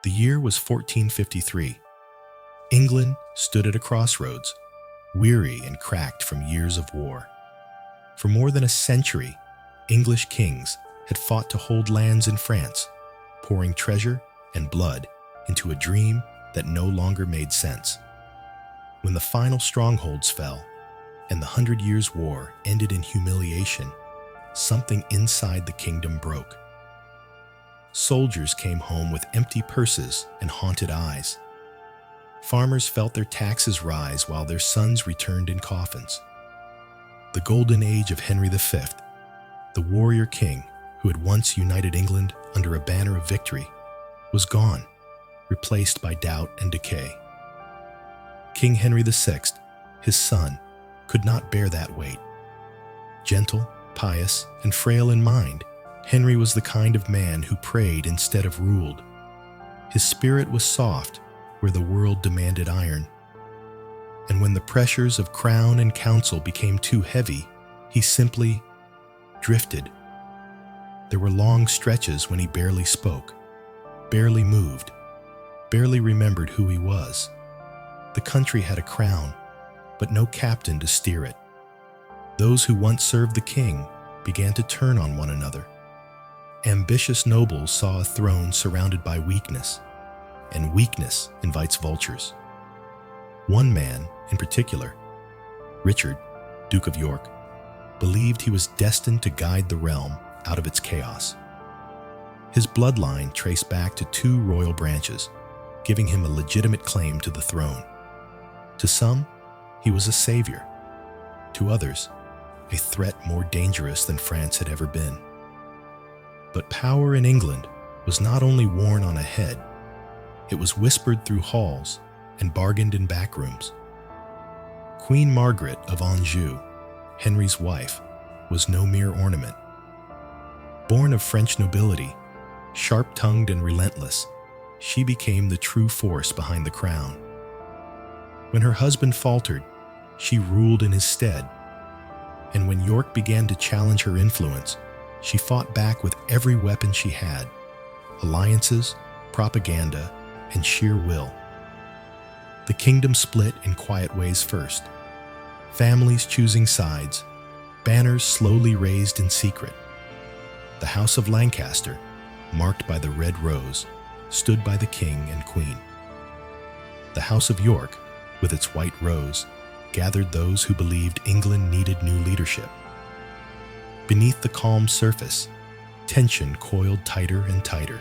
The year was 1453. England stood at a crossroads, weary and cracked from years of war. For more than a century, English kings had fought to hold lands in France, pouring treasure and blood into a dream that no longer made sense. When the final strongholds fell and the 100 Years' War ended in humiliation, something inside the kingdom broke. Soldiers came home with empty purses and haunted eyes. Farmers felt their taxes rise while their sons returned in coffins. The golden age of Henry V, the warrior king who had once united England under a banner of victory, was gone, replaced by doubt and decay. King Henry VI, his son, could not bear that weight. Gentle, pious, and frail in mind, Henry was the kind of man who prayed instead of ruled. His spirit was soft where the world demanded iron. And when the pressures of crown and council became too heavy, he simply drifted. There were long stretches when he barely spoke, barely moved, barely remembered who he was. The country had a crown, but no captain to steer it. Those who once served the king began to turn on one another. Ambitious nobles saw a throne surrounded by weakness, and weakness invites vultures. One man, in particular, Richard, Duke of York, believed he was destined to guide the realm out of its chaos. His bloodline traced back to 2 royal branches, giving him a legitimate claim to the throne. To some, he was a savior. To others, a threat more dangerous than France had ever been. But power in England was not only worn on a head, it was whispered through halls and bargained in back rooms. Queen Margaret of Anjou, Henry's wife, was no mere ornament. Born of French nobility, sharp-tongued and relentless, she became the true force behind the crown. When her husband faltered, she ruled in his stead. And when York began to challenge her influence, she fought back with every weapon she had: alliances, propaganda, and sheer will. The kingdom split in quiet ways first. Families choosing sides, banners slowly raised in secret. The House of Lancaster, marked by the red rose, stood by the king and queen. The House of York, with its white rose, gathered those who believed England needed new leadership. Beneath the calm surface, tension coiled tighter and tighter.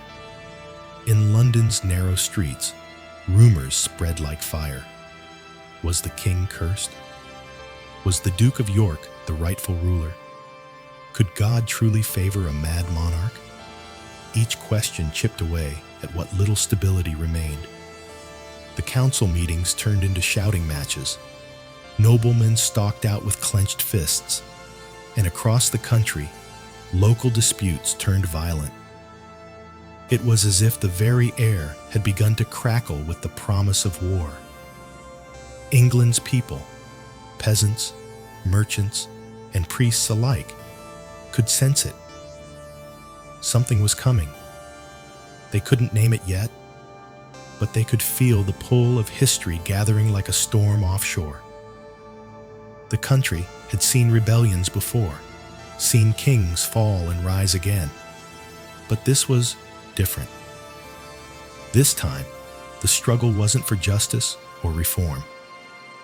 In London's narrow streets, rumors spread like fire. Was the king cursed? Was the Duke of York the rightful ruler? Could God truly favor a mad monarch? Each question chipped away at what little stability remained. The council meetings turned into shouting matches. Noblemen stalked out with clenched fists. And across the country, local disputes turned violent. It was as if the very air had begun to crackle with the promise of war. England's people, peasants, merchants, and priests alike, could sense it. Something was coming. They couldn't name it yet, but they could feel the pull of history gathering like a storm offshore. The country had seen rebellions before, seen kings fall and rise again. But this was different. This time, the struggle wasn't for justice or reform.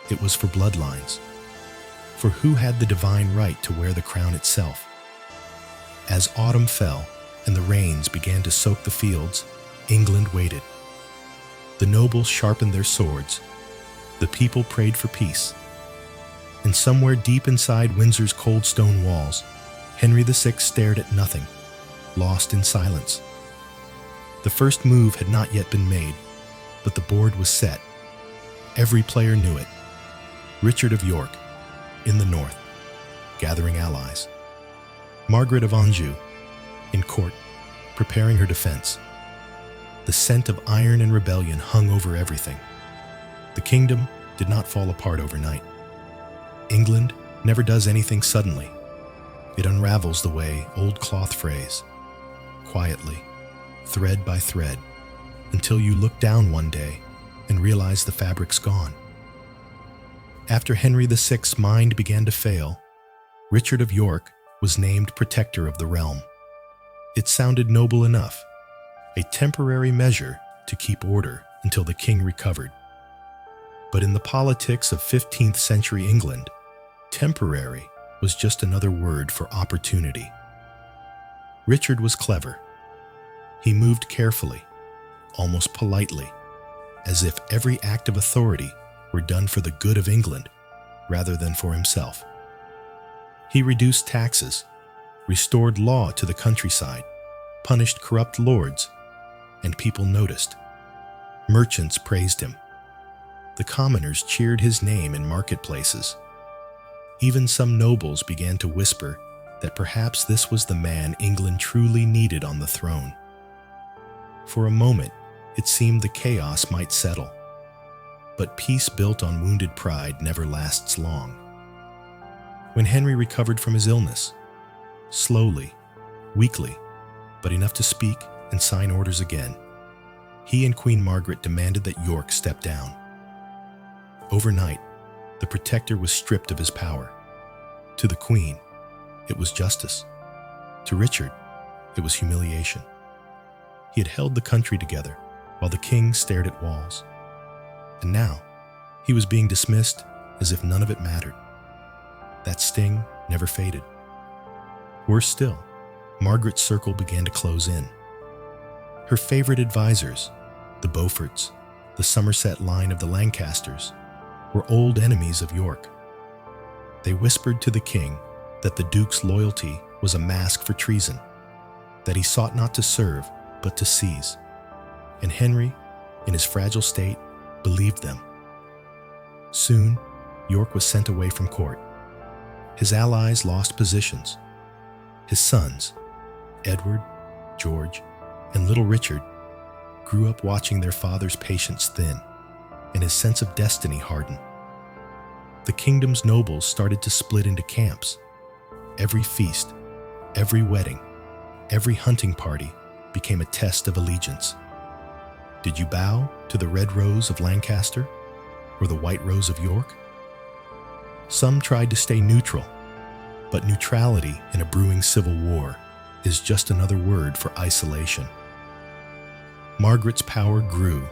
It was for bloodlines. For who had the divine right to wear the crown itself? As autumn fell and the rains began to soak the fields, England waited. The nobles sharpened their swords. The people prayed for peace. And somewhere deep inside Windsor's cold stone walls, Henry VI stared at nothing, lost in silence. The first move had not yet been made, but the board was set. Every player knew it. Richard of York, in the north, gathering allies. Margaret of Anjou, in court, preparing her defense. The scent of iron and rebellion hung over everything. The kingdom did not fall apart overnight. England never does anything suddenly. It unravels the way old cloth frays, quietly, thread by thread, until you look down one day and realize the fabric's gone. After Henry VI's mind began to fail, Richard of York was named protector of the realm. It sounded noble enough, a temporary measure to keep order until the king recovered. But in the politics of 15th century England, temporary was just another word for opportunity. Richard was clever. He moved carefully, almost politely, as if every act of authority were done for the good of England rather than for himself. He reduced taxes, restored law to the countryside, punished corrupt lords, and people noticed. Merchants praised him. The commoners cheered his name in marketplaces. Even some nobles began to whisper that perhaps this was the man England truly needed on the throne. For a moment, it seemed the chaos might settle. But peace built on wounded pride never lasts long. When Henry recovered from his illness, slowly, weakly, but enough to speak and sign orders again, he and Queen Margaret demanded that York step down. Overnight, the protector was stripped of his power. To the Queen, it was justice. To Richard, it was humiliation. He had held the country together while the king stared at walls. And now, he was being dismissed as if none of it mattered. That sting never faded. Worse still, Margaret's circle began to close in. Her favorite advisors, the Beauforts, the Somerset line of the Lancasters, were old enemies of York. They whispered to the king that the Duke's loyalty was a mask for treason, that he sought not to serve, but to seize. And Henry, in his fragile state, believed them. Soon, York was sent away from court. His allies lost positions. His sons, Edward, George, and little Richard, grew up watching their father's patience thin and his sense of destiny harden. The kingdom's nobles started to split into camps. Every feast, every wedding, every hunting party became a test of allegiance. Did you bow to the red rose of Lancaster or the white rose of York? Some tried to stay neutral, but neutrality in a brewing civil war is just another word for isolation. Margaret's power grew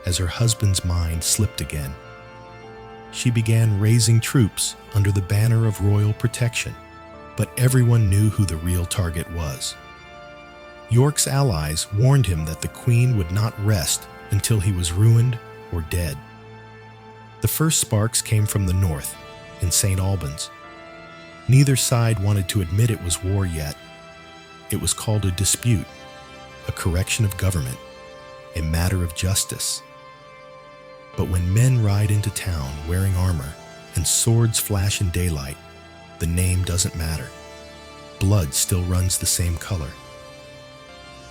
as her husband's mind slipped again. She began raising troops under the banner of royal protection, but everyone knew who the real target was. York's allies warned him that the Queen would not rest until he was ruined or dead. The first sparks came from the north, in St. Albans. Neither side wanted to admit it was war yet. It was called a dispute, a correction of government, a matter of justice. But when men ride into town wearing armor and swords flash in daylight, the name doesn't matter. Blood still runs the same color.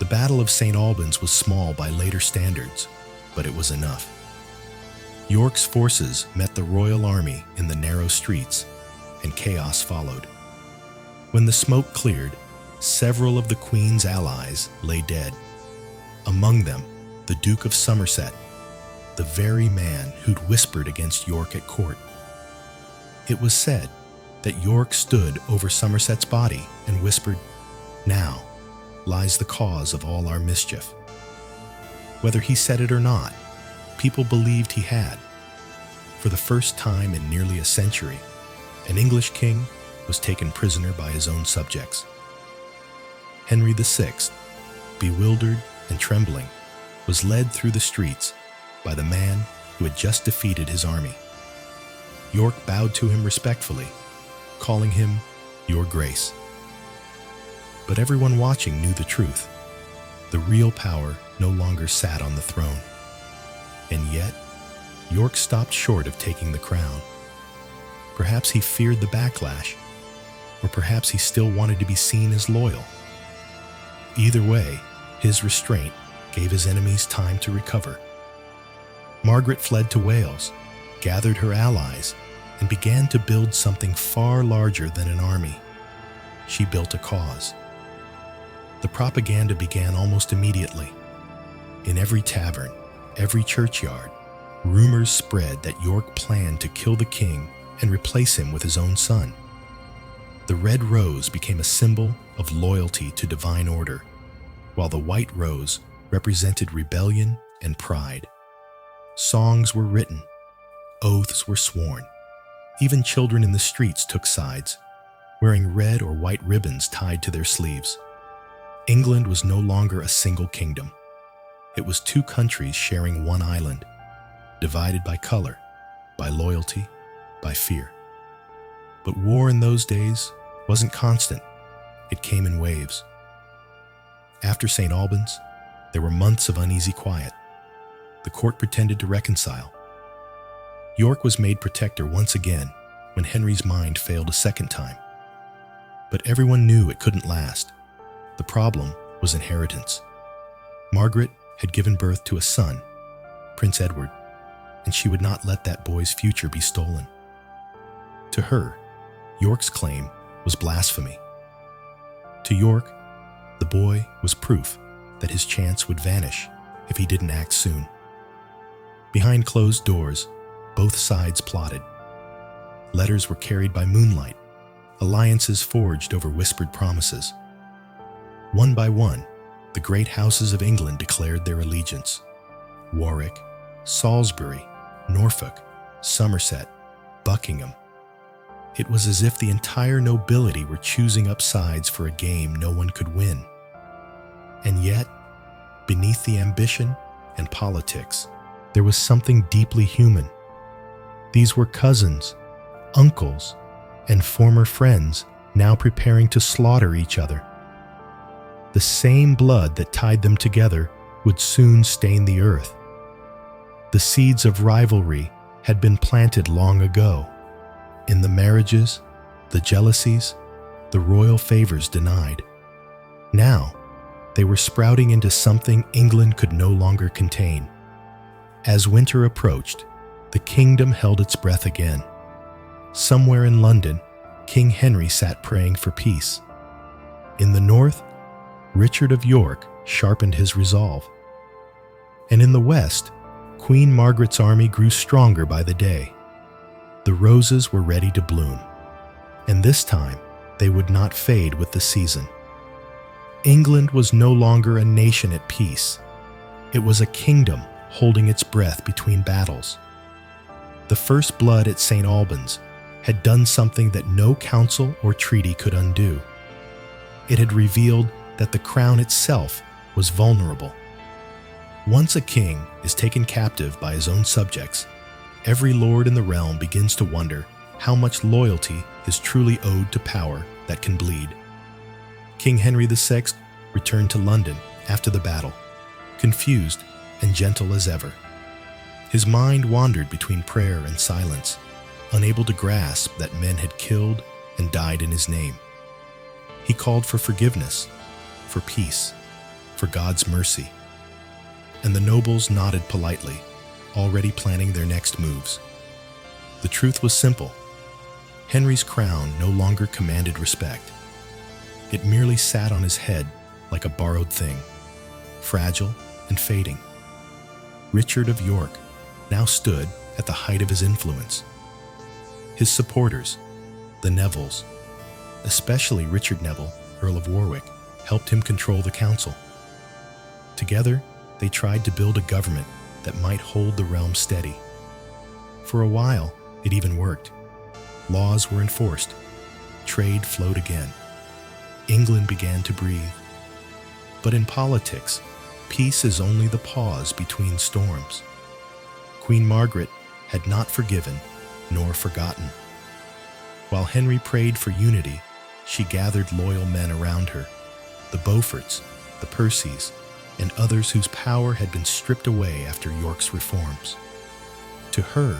The Battle of St. Albans was small by later standards, but it was enough. York's forces met the royal army in the narrow streets, and chaos followed. When the smoke cleared, several of the Queen's allies lay dead. Among them, the Duke of Somerset, the very man who'd whispered against York at court. It was said that York stood over Somerset's body and whispered, "Now lies the cause of all our mischief." Whether he said it or not, people believed he had. For the first time in nearly a century, an English king was taken prisoner by his own subjects. Henry VI, bewildered and trembling, was led through the streets by the man who had just defeated his army. York bowed to him respectfully, calling him "Your Grace." But everyone watching knew the truth. The real power no longer sat on the throne. And yet, York stopped short of taking the crown. Perhaps he feared the backlash, or perhaps he still wanted to be seen as loyal. Either way, his restraint gave his enemies time to recover. Margaret fled to Wales, gathered her allies, and began to build something far larger than an army. She built a cause. The propaganda began almost immediately. In every tavern, every churchyard, rumors spread that York planned to kill the king and replace him with his own son. The red rose became a symbol of loyalty to divine order, while the white rose represented rebellion and pride. Songs were written, oaths were sworn. Even children in the streets took sides, wearing red or white ribbons tied to their sleeves. England was no longer a single kingdom. It was two countries sharing one island, divided by color, by loyalty, by fear. But war in those days wasn't constant. It came in waves. After St. Albans, there were months of uneasy quiet. The court pretended to reconcile. York was made protector once again when Henry's mind failed a second time. But everyone knew it couldn't last. The problem was inheritance. Margaret had given birth to a son, Prince Edward, and she would not let that boy's future be stolen. To her, York's claim was blasphemy. To York, the boy was proof that his chance would vanish if he didn't act soon. Behind closed doors, both sides plotted. Letters were carried by moonlight, alliances forged over whispered promises. One by one, the great houses of England declared their allegiance. Warwick, Salisbury, Norfolk, Somerset, Buckingham. It was as if the entire nobility were choosing up sides for a game no one could win. And yet, beneath the ambition and politics, there was something deeply human. These were cousins, uncles, and former friends now preparing to slaughter each other. The same blood that tied them together would soon stain the earth. The seeds of rivalry had been planted long ago. In the marriages, the jealousies, the royal favors denied. Now, they were sprouting into something England could no longer contain. As winter approached, the kingdom held its breath again. Somewhere in London, King Henry sat praying for peace. In the north, Richard of York sharpened his resolve. And in the west, Queen Margaret's army grew stronger by the day. The roses were ready to bloom, and this time they would not fade with the season. England was no longer a nation at peace. It was a kingdom holding its breath between battles. The first blood at St. Albans had done something that no council or treaty could undo. It had revealed that the crown itself was vulnerable. Once a king is taken captive by his own subjects, every lord in the realm begins to wonder how much loyalty is truly owed to power that can bleed. King Henry VI returned to London after the battle, confused and gentle as ever. His mind wandered between prayer and silence, unable to grasp that men had killed and died in his name. He called for forgiveness, for peace, for God's mercy. And the nobles nodded politely, already planning their next moves. The truth was simple. Henry's crown no longer commanded respect. It merely sat on his head like a borrowed thing, fragile and fading. Richard of York now stood at the height of his influence. His supporters, the Nevilles, especially Richard Neville, Earl of Warwick, helped him control the council. Together, they tried to build a government that might hold the realm steady. For a while, it even worked. Laws were enforced. Trade flowed again. England began to breathe. But in politics, peace is only the pause between storms. Queen Margaret had not forgiven nor forgotten. While Henry prayed for unity, she gathered loyal men around her, the Beauforts, the Percys, and others whose power had been stripped away after York's reforms. To her,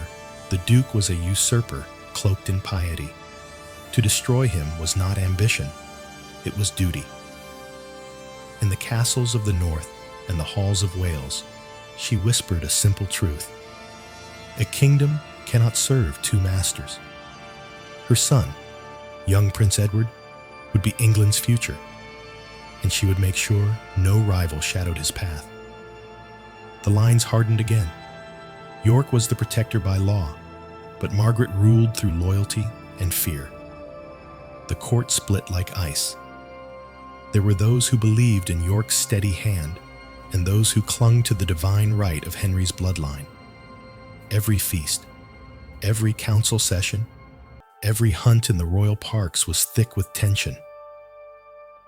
the Duke was a usurper cloaked in piety. To destroy him was not ambition, it was duty. In the castles of the north and the halls of Wales, she whispered a simple truth. A kingdom cannot serve two masters. Her son, young Prince Edward, would be England's future, and she would make sure no rival shadowed his path. The lines hardened again. York was the protector by law, but Margaret ruled through loyalty and fear. The court split like ice. There were those who believed in York's steady hand, and those who clung to the divine right of Henry's bloodline. Every feast, every council session, every hunt in the royal parks was thick with tension.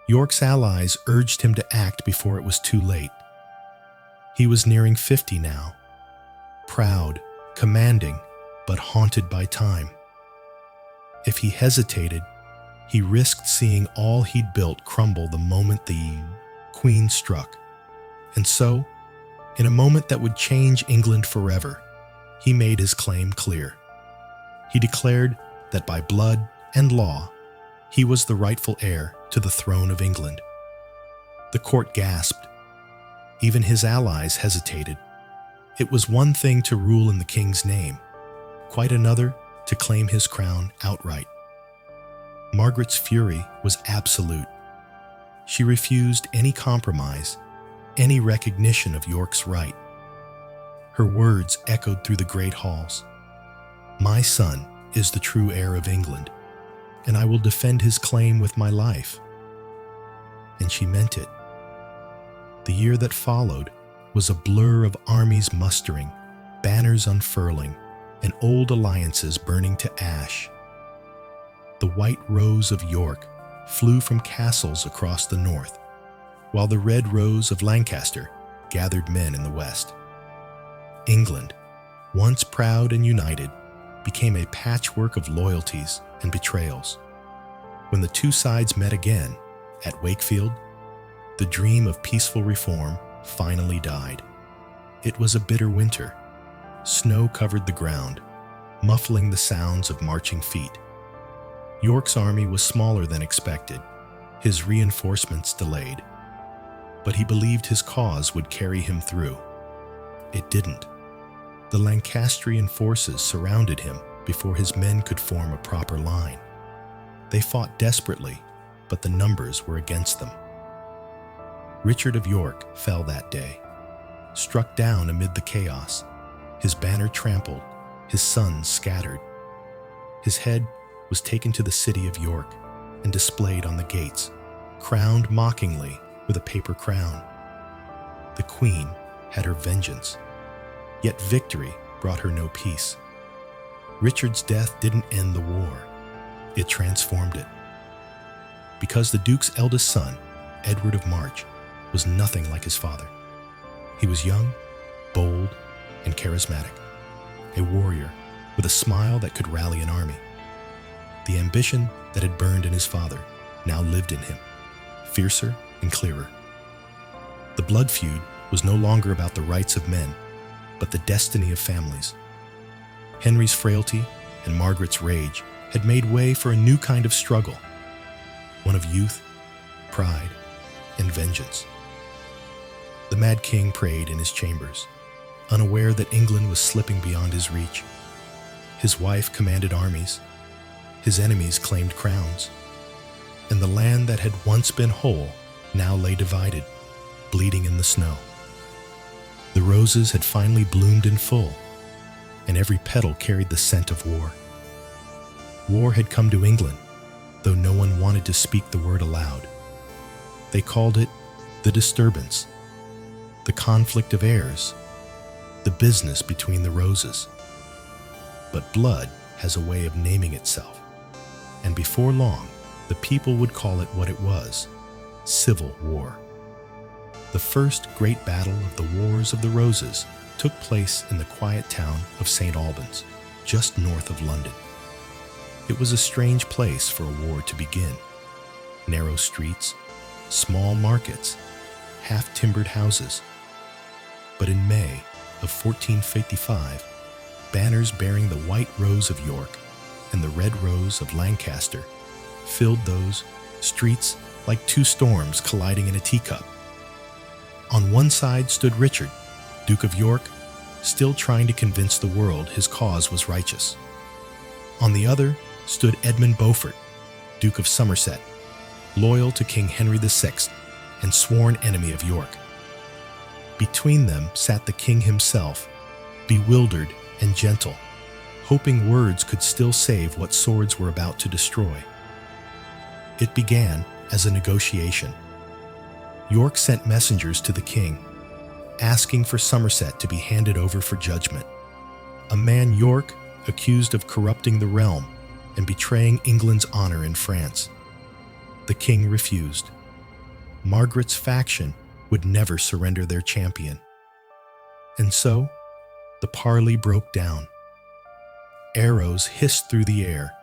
York's allies urged him to act before it was too late. He was nearing 50 now, proud, commanding, but haunted by time. If he hesitated, he risked seeing all he'd built crumble the moment the Queen struck. And so, in a moment that would change England forever, he made his claim clear. He declared that by blood and law, he was the rightful heir to the throne of England. The court gasped. Even his allies hesitated. It was one thing to rule in the king's name, quite another to claim his crown outright. Margaret's fury was absolute. She refused any compromise, any recognition of York's right. Her words echoed through the great halls. "My son is the true heir of England, and I will defend his claim with my life." And she meant it. The year that followed was a blur of armies mustering, banners unfurling, and old alliances burning to ash. The white rose of York flew from castles across the north, while the red rose of Lancaster gathered men in the west. England, once proud and united, became a patchwork of loyalties and betrayals. When the two sides met again, at Wakefield, the dream of peaceful reform finally died. It was a bitter winter. Snow covered the ground, muffling the sounds of marching feet. York's army was smaller than expected, his reinforcements delayed. But he believed his cause would carry him through. It didn't. The Lancastrian forces surrounded him before his men could form a proper line. They fought desperately, but the numbers were against them. Richard of York fell that day, struck down amid the chaos, his banner trampled, his sons scattered. His head was taken to the city of York and displayed on the gates, crowned mockingly with a paper crown. The Queen had her vengeance, yet victory brought her no peace. Richard's death didn't end the war, it transformed it. Because the Duke's eldest son, Edward of March, was nothing like his father. He was young, bold, and charismatic, a warrior with a smile that could rally an army. The ambition that had burned in his father now lived in him, fiercer and clearer. The blood feud was no longer about the rights of men, but the destiny of families. Henry's frailty and Margaret's rage had made way for a new kind of struggle, one of youth, pride, and vengeance. The Mad King prayed in his chambers, unaware that England was slipping beyond his reach. His wife commanded armies, his enemies claimed crowns, and the land that had once been whole now lay divided, bleeding in the snow. The roses had finally bloomed in full, and every petal carried the scent of war. War had come to England, though no one wanted to speak the word aloud. They called it the disturbance, the conflict of heirs, the business between the roses. But blood has a way of naming itself, and before long, the people would call it what it was: civil war. The first great battle of the Wars of the Roses took place in the quiet town of St. Albans, just north of London. It was a strange place for a war to begin. Narrow streets, small markets, half-timbered houses. But in May of 1455, banners bearing the white rose of York and the red rose of Lancaster filled those streets like two storms colliding in a teacup. On one side stood Richard, Duke of York, still trying to convince the world his cause was righteous. On the other stood Edmund Beaufort, Duke of Somerset, loyal to King Henry VI and sworn enemy of York. Between them sat the king himself, bewildered and gentle, hoping words could still save what swords were about to destroy. It began as a negotiation. York sent messengers to the king, asking for Somerset to be handed over for judgment. A man York accused of corrupting the realm and betraying England's honor in France. The king refused. Margaret's faction would never surrender their champion. And so, the parley broke down. Arrows hissed through the air.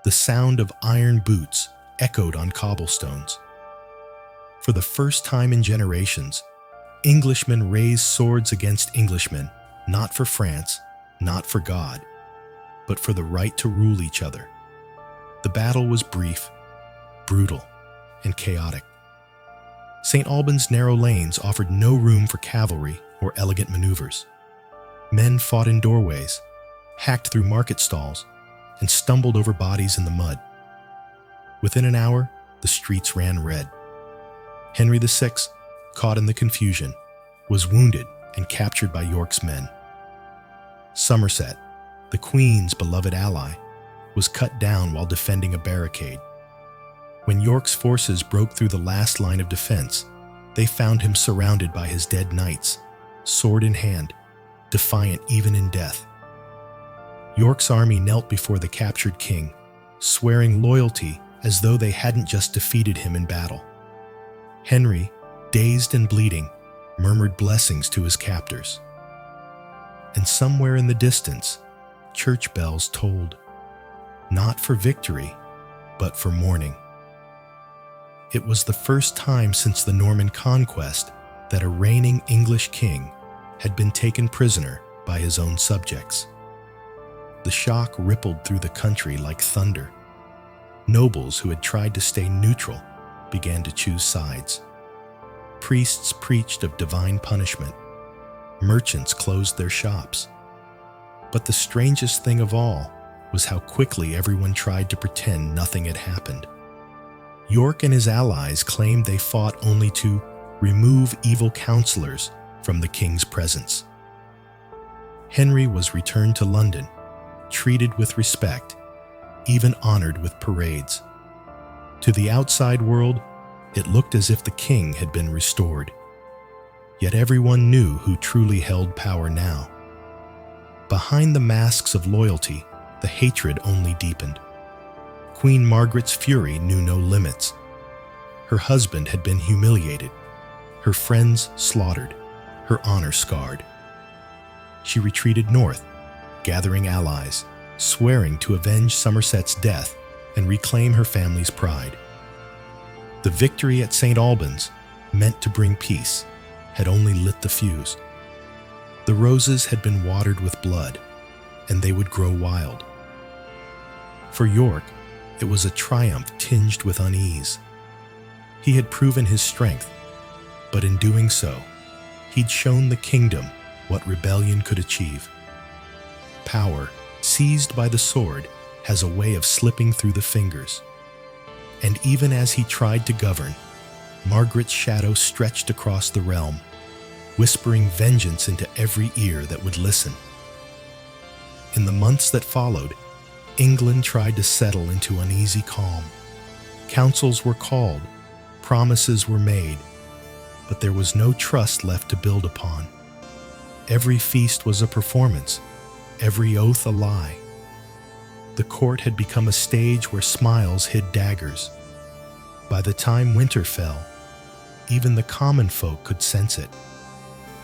The sound of iron boots echoed on cobblestones. For the first time in generations, Englishmen raised swords against Englishmen, not for France, not for God, but for the right to rule each other. The battle was brief, brutal, and chaotic. St. Albans' narrow lanes offered no room for cavalry or elegant maneuvers. Men fought in doorways, hacked through market stalls, and stumbled over bodies in the mud. Within an hour, the streets ran red. Henry VI, caught in the confusion, was wounded and captured by York's men. Somerset, the Queen's beloved ally, was cut down while defending a barricade. When York's forces broke through the last line of defense, they found him surrounded by his dead knights, sword in hand, defiant even in death. York's army knelt before the captured king, swearing loyalty as though they hadn't just defeated him in battle. Henry, dazed and bleeding, murmured blessings to his captors. And somewhere in the distance, church bells tolled, not for victory, but for mourning. It was the first time since the Norman conquest that a reigning English king had been taken prisoner by his own subjects. The shock rippled through the country like thunder. Nobles who had tried to stay neutral began to choose sides. Priests preached of divine punishment. Merchants closed their shops. But the strangest thing of all was how quickly everyone tried to pretend nothing had happened. York and his allies claimed they fought only to remove evil counselors from the king's presence. Henry was returned to London, treated with respect, even honored with parades. To the outside world, it looked as if the king had been restored. Yet everyone knew who truly held power now. Behind the masks of loyalty, the hatred only deepened. Queen Margaret's fury knew no limits. Her husband had been humiliated, her friends slaughtered, her honor scarred. She retreated north, gathering allies, swearing to avenge Somerset's death and reclaim her family's pride. The victory at St. Albans, meant to bring peace, had only lit the fuse. The roses had been watered with blood, and they would grow wild. For York, it was a triumph tinged with unease. He had proven his strength, but in doing so, he'd shown the kingdom what rebellion could achieve. Power, seized by the sword, has a way of slipping through the fingers. And even as he tried to govern, Margaret's shadow stretched across the realm, whispering vengeance into every ear that would listen. In the months that followed, England tried to settle into uneasy calm. Councils were called, promises were made, but there was no trust left to build upon. Every feast was a performance, every oath a lie. The court had become a stage where smiles hid daggers. By the time winter fell, even the common folk could sense it.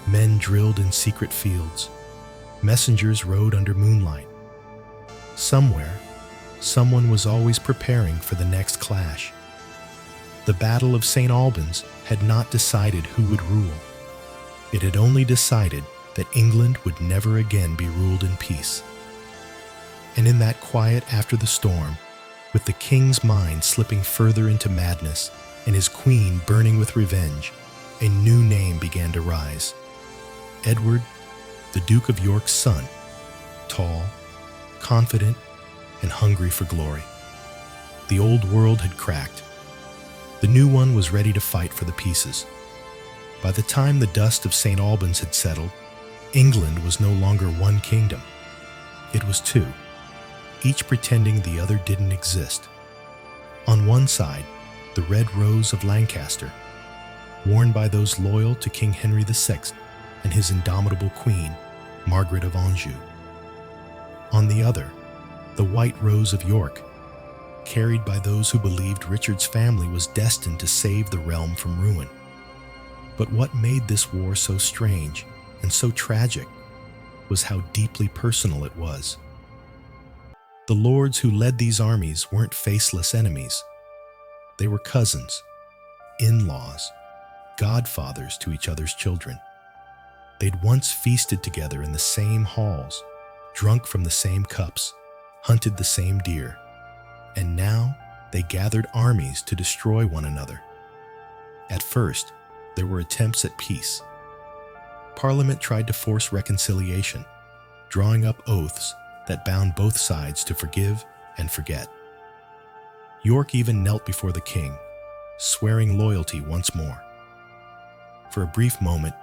Men drilled in secret fields. Messengers rode under moonlight. Somewhere, someone was always preparing for the next clash. The Battle of St. Albans had not decided who would rule. It had only decided that England would never again be ruled in peace. And in that quiet after the storm, with the king's mind slipping further into madness and his queen burning with revenge, a new name began to rise. Edward, the Duke of York's son, tall, confident, and hungry for glory. The old world had cracked. The new one was ready to fight for the pieces. By the time the dust of St. Albans had settled, England was no longer one kingdom. It was two, each pretending the other didn't exist. On one side, the Red Rose of Lancaster, worn by those loyal to King Henry VI and his indomitable Queen Margaret of Anjou. On the other, the White Rose of York, carried by those who believed Richard's family was destined to save the realm from ruin. But what made this war so strange and so tragic was how deeply personal it was. The lords who led these armies weren't faceless enemies. They were cousins, in-laws, godfathers to each other's children. They'd once feasted together in the same halls, drunk from the same cups, hunted the same deer, and now they gathered armies to destroy one another. At first, there were attempts at peace. Parliament tried to force reconciliation, drawing up oaths that bound both sides to forgive and forget. York even knelt before the king, swearing loyalty once more. For a brief moment,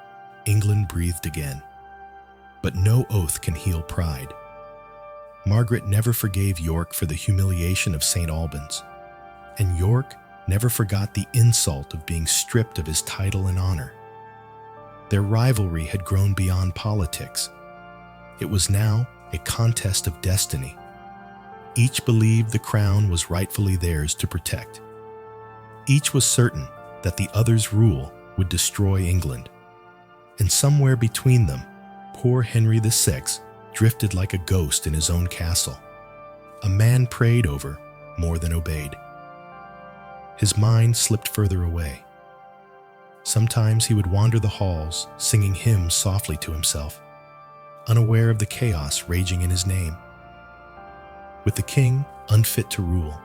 England breathed again. But no oath can heal pride. Margaret never forgave York for the humiliation of St. Albans, and York never forgot the insult of being stripped of his title and honor. Their rivalry had grown beyond politics. It was now a contest of destiny. Each believed the crown was rightfully theirs to protect. Each was certain that the other's rule would destroy England. And somewhere between them, poor Henry VI drifted like a ghost in his own castle, a man prayed over more than obeyed. His mind slipped further away. Sometimes he would wander the halls, singing hymns softly to himself, unaware of the chaos raging in his name. With the king unfit to rule,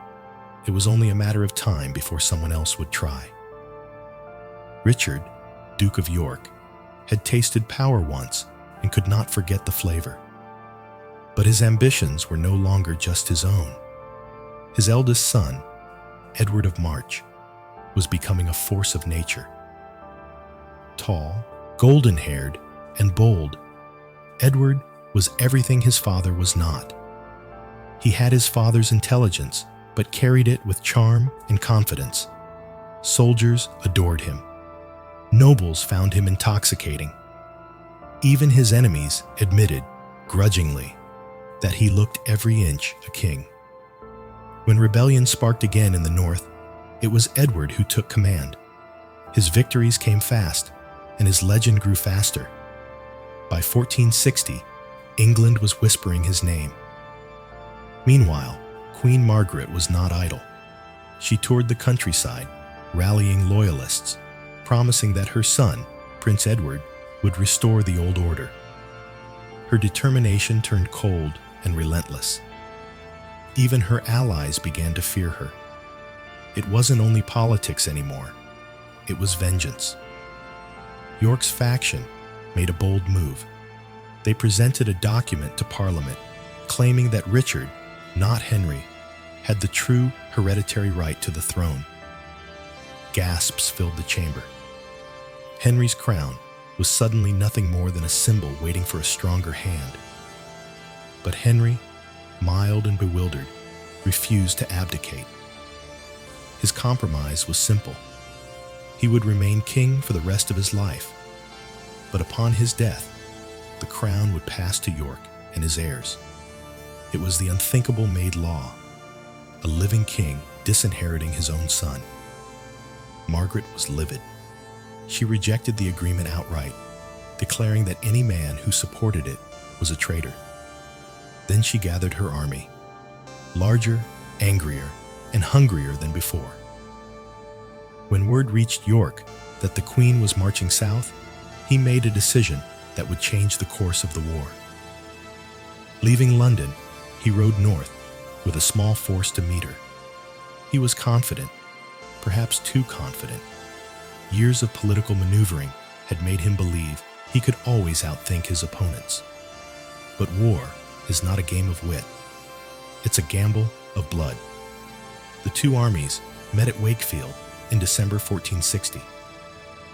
it was only a matter of time before someone else would try. Richard, Duke of York, had tasted power once and could not forget the flavor. But his ambitions were no longer just his own. His eldest son, Edward of March, was becoming a force of nature. Tall, golden-haired, and bold, Edward was everything his father was not. He had his father's intelligence, but carried it with charm and confidence. Soldiers adored him. Nobles found him intoxicating. Even his enemies admitted, grudgingly, that he looked every inch a king. When rebellion sparked again in the north, it was Edward who took command. His victories came fast, and his legend grew faster. By 1460, England was whispering his name. Meanwhile, Queen Margaret was not idle. She toured the countryside, rallying loyalists, promising that her son, Prince Edward, would restore the old order. Her determination turned cold and relentless. Even her allies began to fear her. It wasn't only politics anymore. It was vengeance. York's faction made a bold move. They presented a document to Parliament claiming that Richard, not Henry, had the true hereditary right to the throne. Gasps filled the chamber. Henry's crown was suddenly nothing more than a symbol waiting for a stronger hand. But Henry, mild and bewildered, refused to abdicate. His compromise was simple. He would remain king for the rest of his life. But upon his death, the crown would pass to York and his heirs. It was the unthinkable made law, a living king disinheriting his own son. Margaret was livid. She rejected the agreement outright, declaring that any man who supported it was a traitor. Then she gathered her army, larger, angrier, and hungrier than before. When word reached York that the Queen was marching south, he made a decision that would change the course of the war. Leaving London, he rode north with a small force to meet her. He was confident, perhaps too confident. Years of political maneuvering had made him believe he could always outthink his opponents. But war is not a game of wit. It's a gamble of blood. The two armies met at Wakefield in December 1460.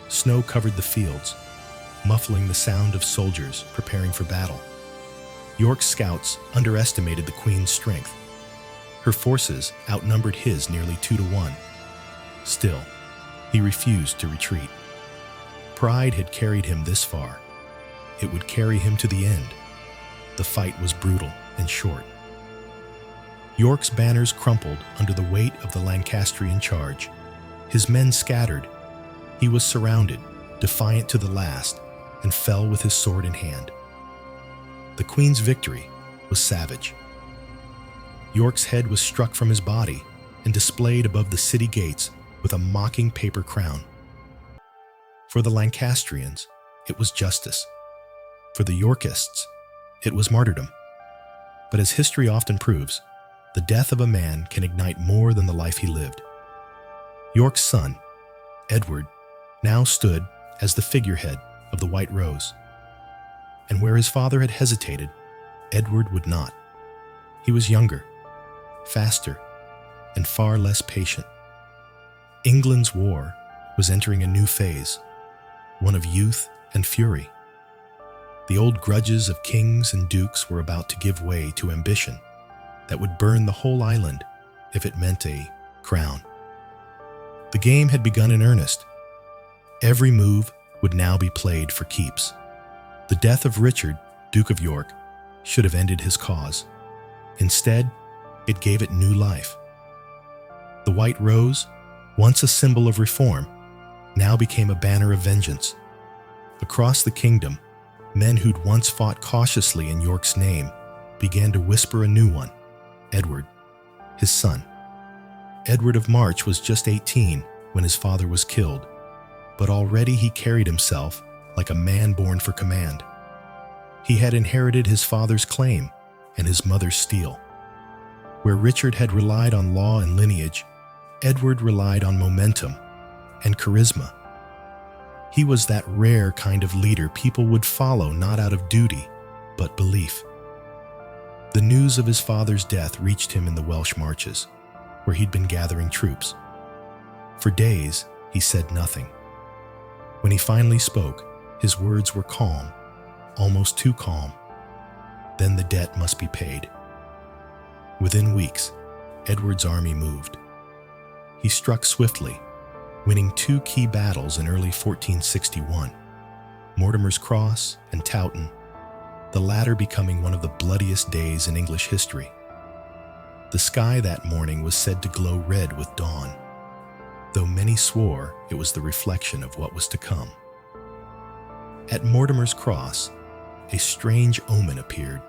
Snow covered the fields, muffling the sound of soldiers preparing for battle. York's scouts underestimated the Queen's strength. Her forces outnumbered his nearly 2-1. Still, he refused to retreat. Pride had carried him this far. It would carry him to the end. The fight was brutal and short. York's banners crumpled under the weight of the Lancastrian charge. His men scattered. He was surrounded, defiant to the last, and fell with his sword in hand. The Queen's victory was savage. York's head was struck from his body and displayed above the city gates with a mocking paper crown. For the Lancastrians, it was justice. For the Yorkists, it was martyrdom. But as history often proves, the death of a man can ignite more than the life he lived. York's son, Edward, now stood as the figurehead of the White Rose. And where his father had hesitated, Edward would not. He was younger, faster, and far less patient. England's war was entering a new phase, one of youth and fury. The old grudges of kings and dukes were about to give way to ambition that would burn the whole island if it meant a crown. The game had begun in earnest. Every move would now be played for keeps. The death of Richard, Duke of York, should have ended his cause. Instead, it gave it new life. The White Rose, once a symbol of reform, now became a banner of vengeance. Across the kingdom, men who'd once fought cautiously in York's name began to whisper a new one, Edward, his son. Edward of March was just 18 when his father was killed, but already he carried himself like a man born for command. He had inherited his father's claim and his mother's steel. Where Richard had relied on law and lineage, Edward relied on momentum and charisma. He was that rare kind of leader people would follow not out of duty, but belief. The news of his father's death reached him in the Welsh marches, where he'd been gathering troops. For days, he said nothing. When he finally spoke, his words were calm, almost too calm. Then the debt must be paid. Within weeks, Edward's army moved. He struck swiftly, winning 2 key battles in early 1461, Mortimer's Cross and Towton, the latter becoming one of the bloodiest days in English history. The sky that morning was said to glow red with dawn, though many swore it was the reflection of what was to come. At Mortimer's Cross, a strange omen appeared.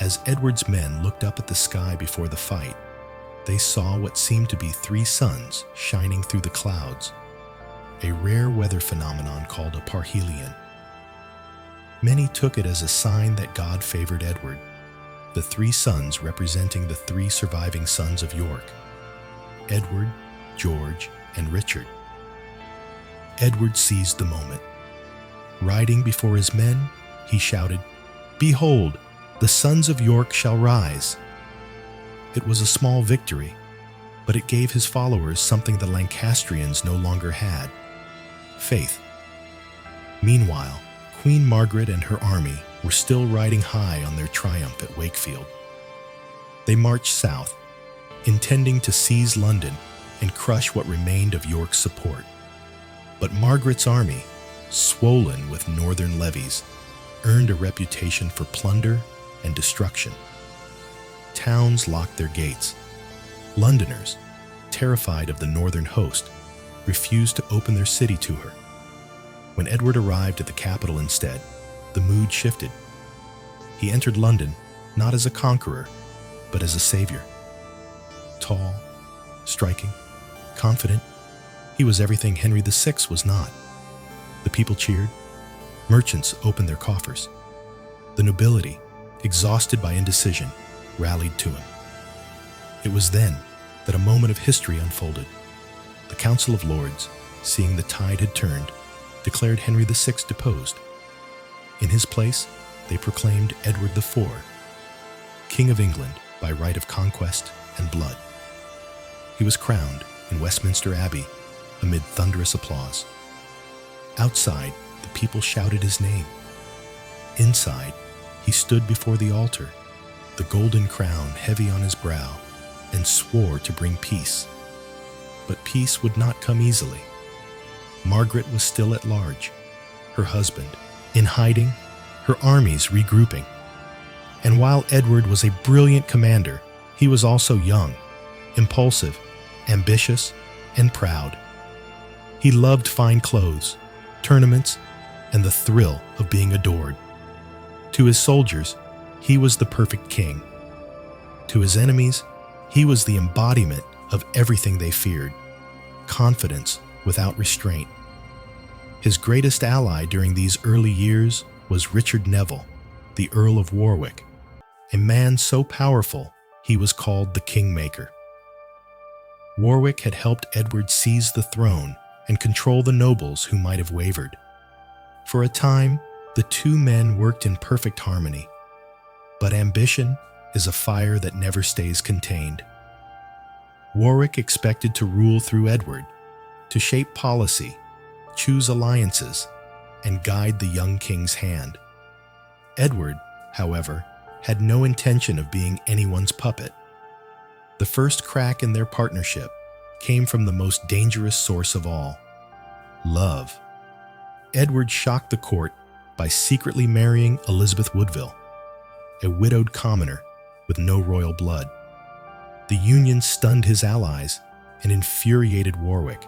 As Edward's men looked up at the sky before the fight, they saw what seemed to be 3 suns shining through the clouds, a rare weather phenomenon called a parhelion. Many took it as a sign that God favored Edward, the 3 suns representing the 3 surviving sons of York, Edward, George, and Richard. Edward seized the moment. Riding before his men, he shouted, "Behold, the sons of York shall rise." It was a small victory, but it gave his followers something the Lancastrians no longer had: faith. Meanwhile, Queen Margaret and her army were still riding high on their triumph at Wakefield. They marched south, intending to seize London and crush what remained of York's support. But Margaret's army, swollen with northern levies, earned a reputation for plunder and destruction. Towns locked their gates. Londoners, terrified of the northern host, refused to open their city to her. When Edward arrived at the capital instead, the mood shifted. He entered London not as a conqueror, but as a savior. Tall, striking, confident, he was everything Henry VI was not. The people cheered. Merchants opened their coffers. The nobility, exhausted by indecision, rallied to him. It was then that a moment of history unfolded. The Council of Lords, seeing the tide had turned, declared Henry VI deposed. In his place, they proclaimed Edward IV, King of England by right of conquest and blood. He was crowned in Westminster Abbey amid thunderous applause. Outside, the people shouted his name. Inside, he stood before the altar, the golden crown heavy on his brow, and swore to bring peace. But peace would not come easily. Margaret was still at large, her husband in hiding, her armies regrouping. And while Edward was a brilliant commander, he was also young, impulsive, ambitious, and proud. He loved fine clothes, tournaments, and the thrill of being adored. To his soldiers, he was the perfect king. To his enemies, he was the embodiment of everything they feared, confidence without restraint. His greatest ally during these early years was Richard Neville, the Earl of Warwick, a man so powerful he was called the Kingmaker. Warwick had helped Edward seize the throne and control the nobles who might have wavered. For a time, the two men worked in perfect harmony. But ambition is a fire that never stays contained. Warwick expected to rule through Edward, to shape policy, choose alliances, and guide the young king's hand. Edward, however, had no intention of being anyone's puppet. The first crack in their partnership came from the most dangerous source of all, love. Edward shocked the court by secretly marrying Elizabeth Woodville, a widowed commoner with no royal blood. The union stunned his allies and infuriated Warwick,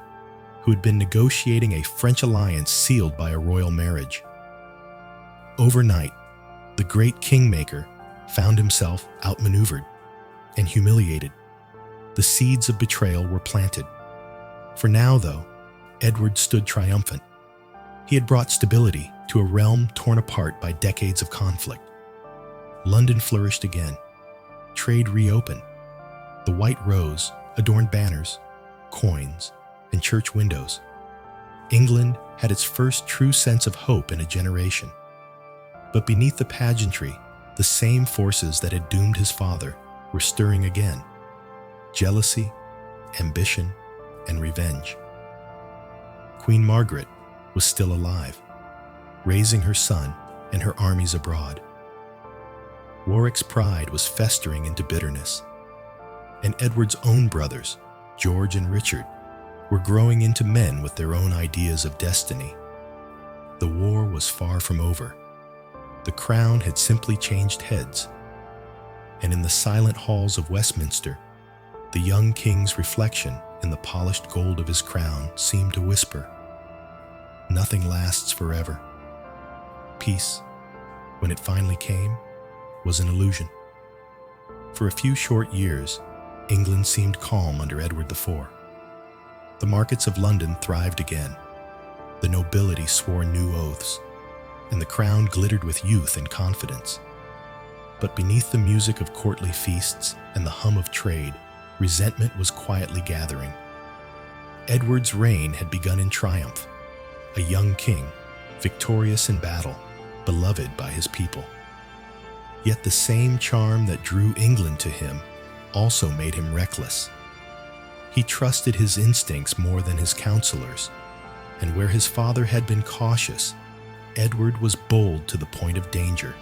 who had been negotiating a French alliance sealed by a royal marriage. Overnight, the great kingmaker found himself outmaneuvered and humiliated. The seeds of betrayal were planted. For now, though, Edward stood triumphant. He had brought stability to a realm torn apart by decades of conflict. London flourished again. Trade reopened. The White Rose adorned banners, coins, and church windows. England had its first true sense of hope in a generation. But beneath the pageantry, the same forces that had doomed his father were stirring again: jealousy, ambition, and revenge. Queen Margaret was still alive, raising her son and her armies abroad. Warwick's pride was festering into bitterness, and Edward's own brothers, George and Richard, were growing into men with their own ideas of destiny. The war was far from over. The crown had simply changed heads, and in the silent halls of Westminster, the young king's reflection in the polished gold of his crown seemed to whisper, "Nothing lasts forever." Peace, when it finally came, was an illusion. For a few short years, England seemed calm under Edward IV. The markets of London thrived again. The nobility swore new oaths, and the crown glittered with youth and confidence. But beneath the music of courtly feasts and the hum of trade, resentment was quietly gathering. Edward's reign had begun in triumph, a young king, victorious in battle, beloved by his people. Yet the same charm that drew England to him also made him reckless. He trusted his instincts more than his counselors, and where his father had been cautious, Edward was bold to the point of danger.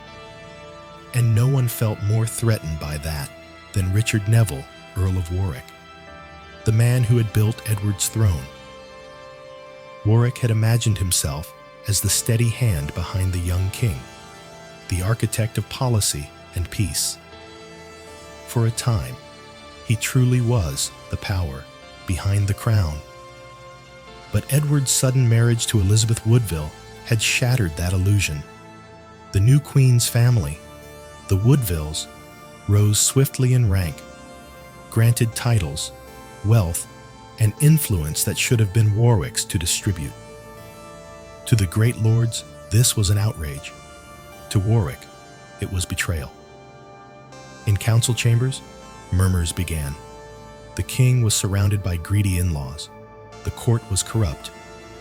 And no one felt more threatened by that than Richard Neville, Earl of Warwick, the man who had built Edward's throne. Warwick had imagined himself as the steady hand behind the young king, the architect of policy and peace. For a time, he truly was the power behind the crown. But Edward's sudden marriage to Elizabeth Woodville had shattered that illusion. The new queen's family, the Woodvilles, rose swiftly in rank, granted titles, wealth, and influence that should have been Warwick's to distribute. To the great lords, this was an outrage. To Warwick, it was betrayal. In council chambers, murmurs began. The king was surrounded by greedy in-laws. The court was corrupt.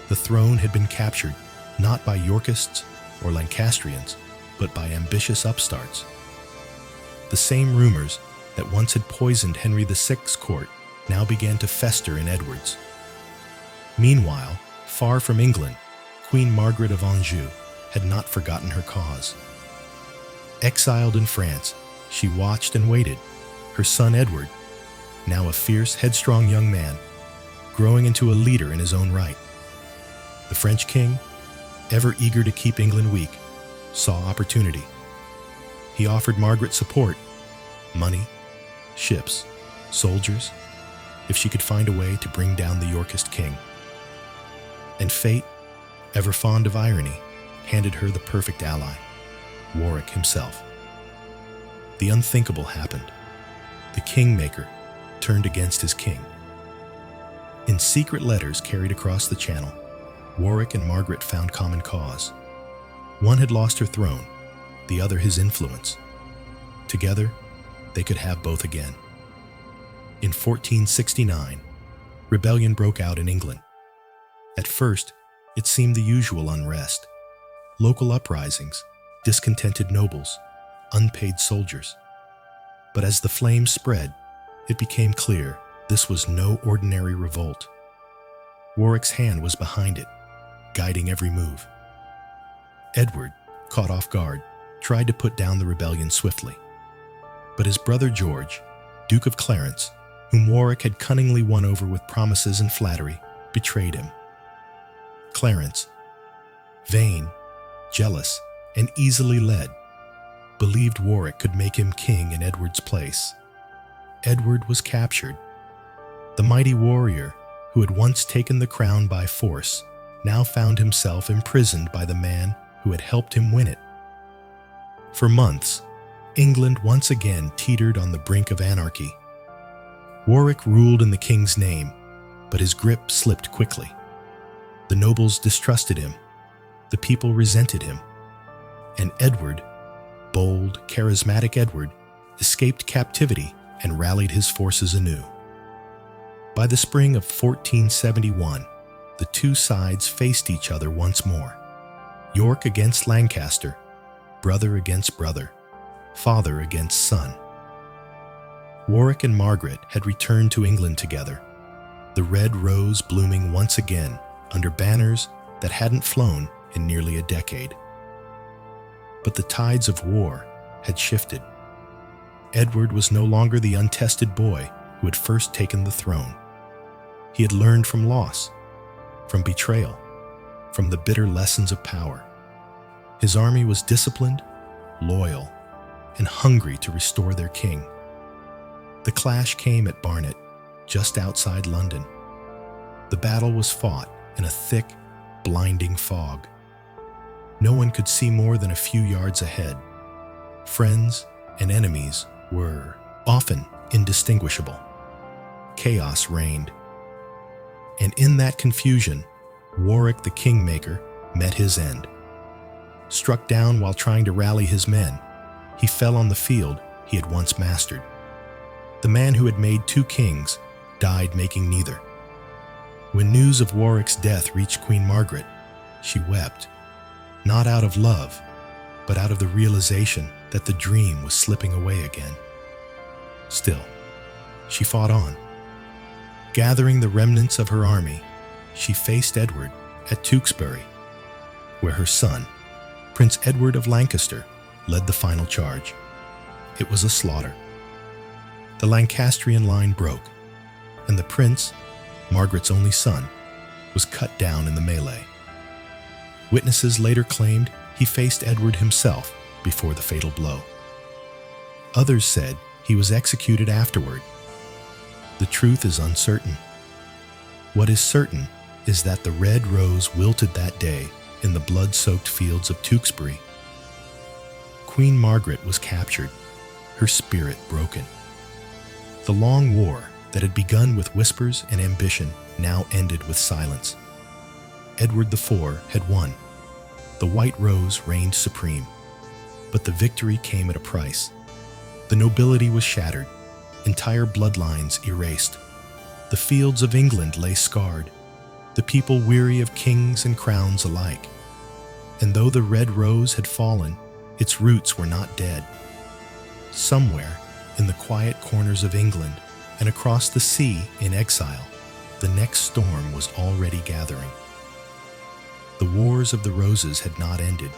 The throne had been captured, not by Yorkists or Lancastrians, but by ambitious upstarts. The same rumors that once had poisoned Henry VI's court now began to fester in Edward's. Meanwhile, far from England, Queen Margaret of Anjou had not forgotten her cause. Exiled in France, she watched and waited, her son Edward, now a fierce, headstrong young man, growing into a leader in his own right. The French king, ever eager to keep England weak, saw opportunity. He offered Margaret support, money, ships, soldiers, if she could find a way to bring down the Yorkist king. And fate, ever fond of irony, handed her the perfect ally, Warwick himself. The unthinkable happened. The kingmaker turned against his king. In secret letters carried across the channel, Warwick and Margaret found common cause. One had lost her throne, the other his influence. Together, they could have both again. In 1469, rebellion broke out in England. At first, it seemed the usual unrest. Local uprisings, discontented nobles, unpaid soldiers. But as the flames spread, it became clear this was no ordinary revolt. Warwick's hand was behind it, guiding every move. Edward, caught off guard, tried to put down the rebellion swiftly. But his brother George, Duke of Clarence, whom Warwick had cunningly won over with promises and flattery, betrayed him. Clarence, vain, jealous, and easily led, believed Warwick could make him king in Edward's place. Edward was captured. The mighty warrior, who had once taken the crown by force, now found himself imprisoned by the man who had helped him win it. For months, England once again teetered on the brink of anarchy. Warwick ruled in the king's name, but his grip slipped quickly. The nobles distrusted him, the people resented him, and Edward, bold, charismatic Edward, escaped captivity and rallied his forces anew. By the spring of 1471, the two sides faced each other once more. York against Lancaster, brother against brother, father against son. Warwick and Margaret had returned to England together, the red rose blooming once again under banners that hadn't flown in nearly a decade. But the tides of war had shifted. Edward was no longer the untested boy who had first taken the throne. He had learned from loss, from betrayal, from the bitter lessons of power. His army was disciplined, loyal, and hungry to restore their king. The clash came at Barnet, just outside London. The battle was fought in a thick, blinding fog. No one could see more than a few yards ahead. Friends and enemies were often indistinguishable. Chaos reigned. And in that confusion, Warwick the Kingmaker met his end. Struck down while trying to rally his men, he fell on the field he had once mastered. The man who had made two kings died making neither. When news of Warwick's death reached Queen Margaret, she wept, not out of love, but out of the realization that the dream was slipping away again. Still, she fought on. Gathering the remnants of her army, she faced Edward at Tewkesbury, where her son, Prince Edward of Lancaster, led the final charge. It was a slaughter. The Lancastrian line broke, and the prince, Margaret's only son, was cut down in the melee. Witnesses later claimed he faced Edward himself before the fatal blow. Others said he was executed afterward. The truth is uncertain. What is certain is that the red rose wilted that day in the blood-soaked fields of Tewkesbury. Queen Margaret was captured, her spirit broken. The long war that had begun with whispers and ambition now ended with silence. Edward IV had won. The white rose reigned supreme. But the victory came at a price. The nobility was shattered, entire bloodlines erased. The fields of England lay scarred, the people weary of kings and crowns alike. And though the red rose had fallen, its roots were not dead. Somewhere, in the quiet corners of England and across the sea in exile, the next storm was already gathering. The Wars of the Roses had not ended.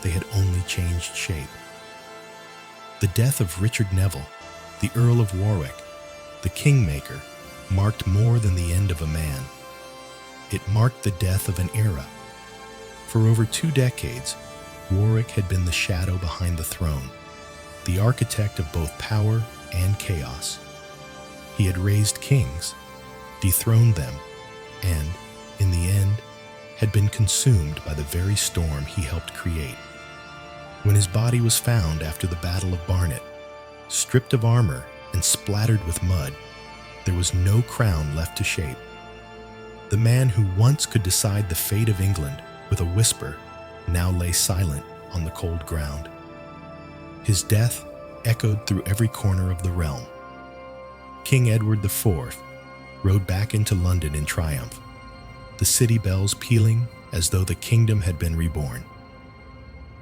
They had only changed shape. The death of Richard Neville, the Earl of Warwick, the Kingmaker, marked more than the end of a man. It marked the death of an era. For over 2 decades, Warwick had been the shadow behind the throne, the architect of both power and chaos. He had raised kings, dethroned them, and, in the end, had been consumed by the very storm he helped create. When his body was found after the Battle of Barnet, stripped of armor and splattered with mud, there was no crown left to shape. The man who once could decide the fate of England with a whisper now lay silent on the cold ground. His death echoed through every corner of the realm. King Edward IV rode back into London in triumph, the city bells pealing as though the kingdom had been reborn.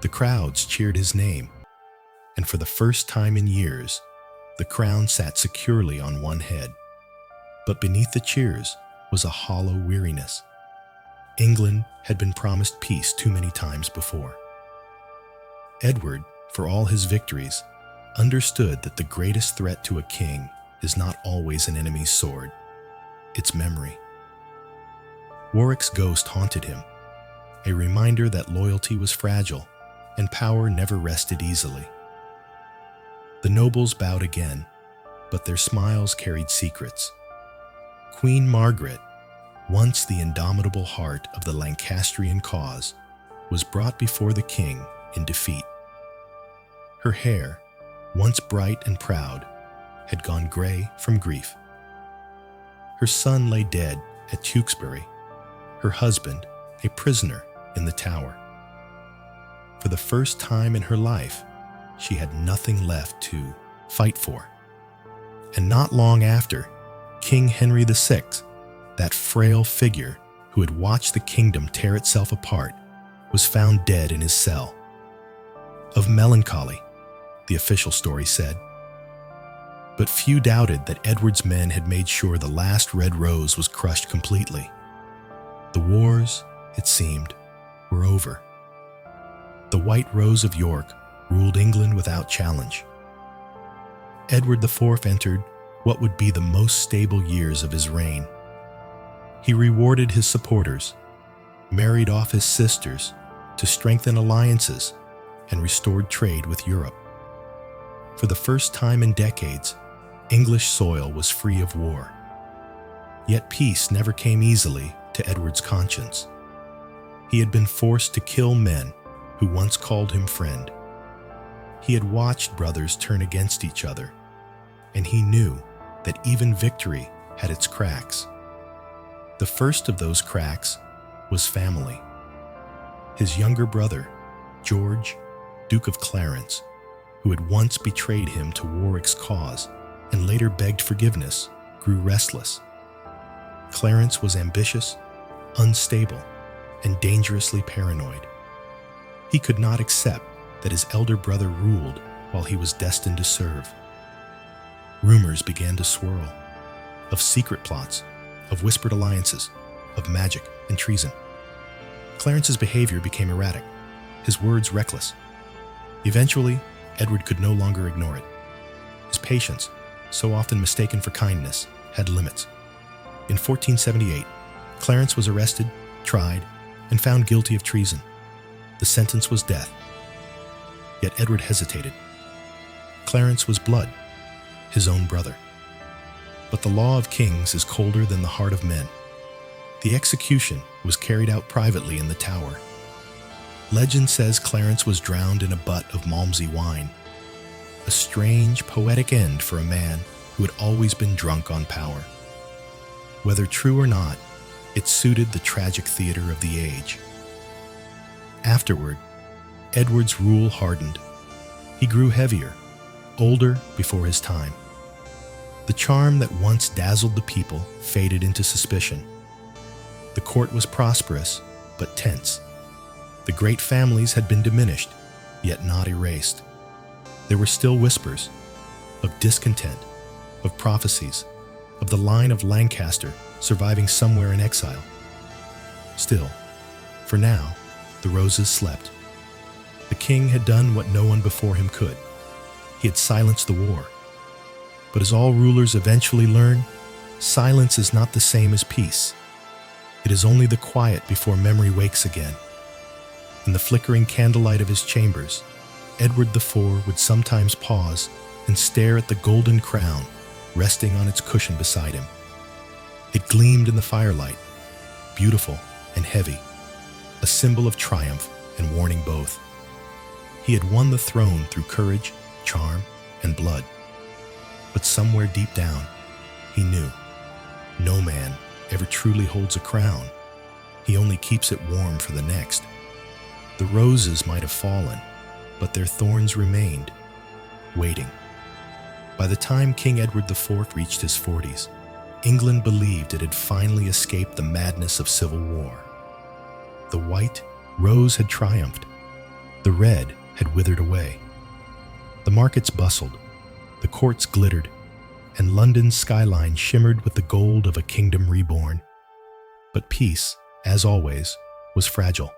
The crowds cheered his name, and for the first time in years, the crown sat securely on one head. But beneath the cheers was a hollow weariness. England had been promised peace too many times before. Edward, for all his victories, understood that the greatest threat to a king is not always an enemy's sword, it's memory. Warwick's ghost haunted him, a reminder that loyalty was fragile and power never rested easily. The nobles bowed again, but their smiles carried secrets. Queen Margaret, once the indomitable heart of the Lancastrian cause, was brought before the king in defeat. Her hair, once bright and proud, had gone gray from grief. Her son lay dead at Tewkesbury, her husband a prisoner in the Tower. For the first time in her life, she had nothing left to fight for. And not long after, King Henry VI, that frail figure who had watched the kingdom tear itself apart, was found dead in his cell. Of melancholy, the official story said. But few doubted that Edward's men had made sure the last red rose was crushed completely. The wars, it seemed, were over. The White Rose of York ruled England without challenge. Edward IV entered what would be the most stable years of his reign. He rewarded his supporters, married off his sisters to strengthen alliances, and restored trade with Europe. For the first time in decades, English soil was free of war. Yet peace never came easily to Edward's conscience. He had been forced to kill men who once called him friend. He had watched brothers turn against each other, and he knew that even victory had its cracks. The first of those cracks was family. His younger brother, George, Duke of Clarence, who had once betrayed him to Warwick's cause and later begged forgiveness, grew restless. Clarence was ambitious, unstable, and dangerously paranoid. He could not accept that his elder brother ruled while he was destined to serve. Rumors began to swirl of secret plots, of whispered alliances, of magic and treason. Clarence's behavior became erratic, his words reckless. Eventually, Edward could no longer ignore it. His patience, so often mistaken for kindness, had limits. In 1478, Clarence was arrested, tried, and found guilty of treason. The sentence was death. Yet Edward hesitated. Clarence was blood, his own brother. But the law of kings is colder than the heart of men. The execution was carried out privately in the Tower. Legend says Clarence was drowned in a butt of Malmsey wine, a strange, poetic end for a man who had always been drunk on power. Whether true or not, it suited the tragic theater of the age. Afterward, Edward's rule hardened. He grew heavier, older before his time. The charm that once dazzled the people faded into suspicion. The court was prosperous, but tense. The great families had been diminished, yet not erased. There were still whispers of discontent, of prophecies, of the line of Lancaster surviving somewhere in exile. Still, For now, the roses slept. The king had done what no one before him could. He had silenced the war. But as all rulers eventually learn, silence is not the same as peace. It is only the quiet before memory wakes again. In the flickering candlelight of his chambers, Edward IV would sometimes pause and stare at the golden crown resting on its cushion beside him. It gleamed in the firelight, beautiful and heavy, a symbol of triumph and warning both. He had won the throne through courage, charm, and blood. But somewhere deep down, he knew no man ever truly holds a crown. He only keeps it warm for the next. The roses might have fallen, but their thorns remained, waiting. By the time King Edward IV reached his 40s, England believed it had finally escaped the madness of civil war. The white rose had triumphed. The red had withered away. The markets bustled, the courts glittered, and London's skyline shimmered with the gold of a kingdom reborn. But peace, as always, was fragile.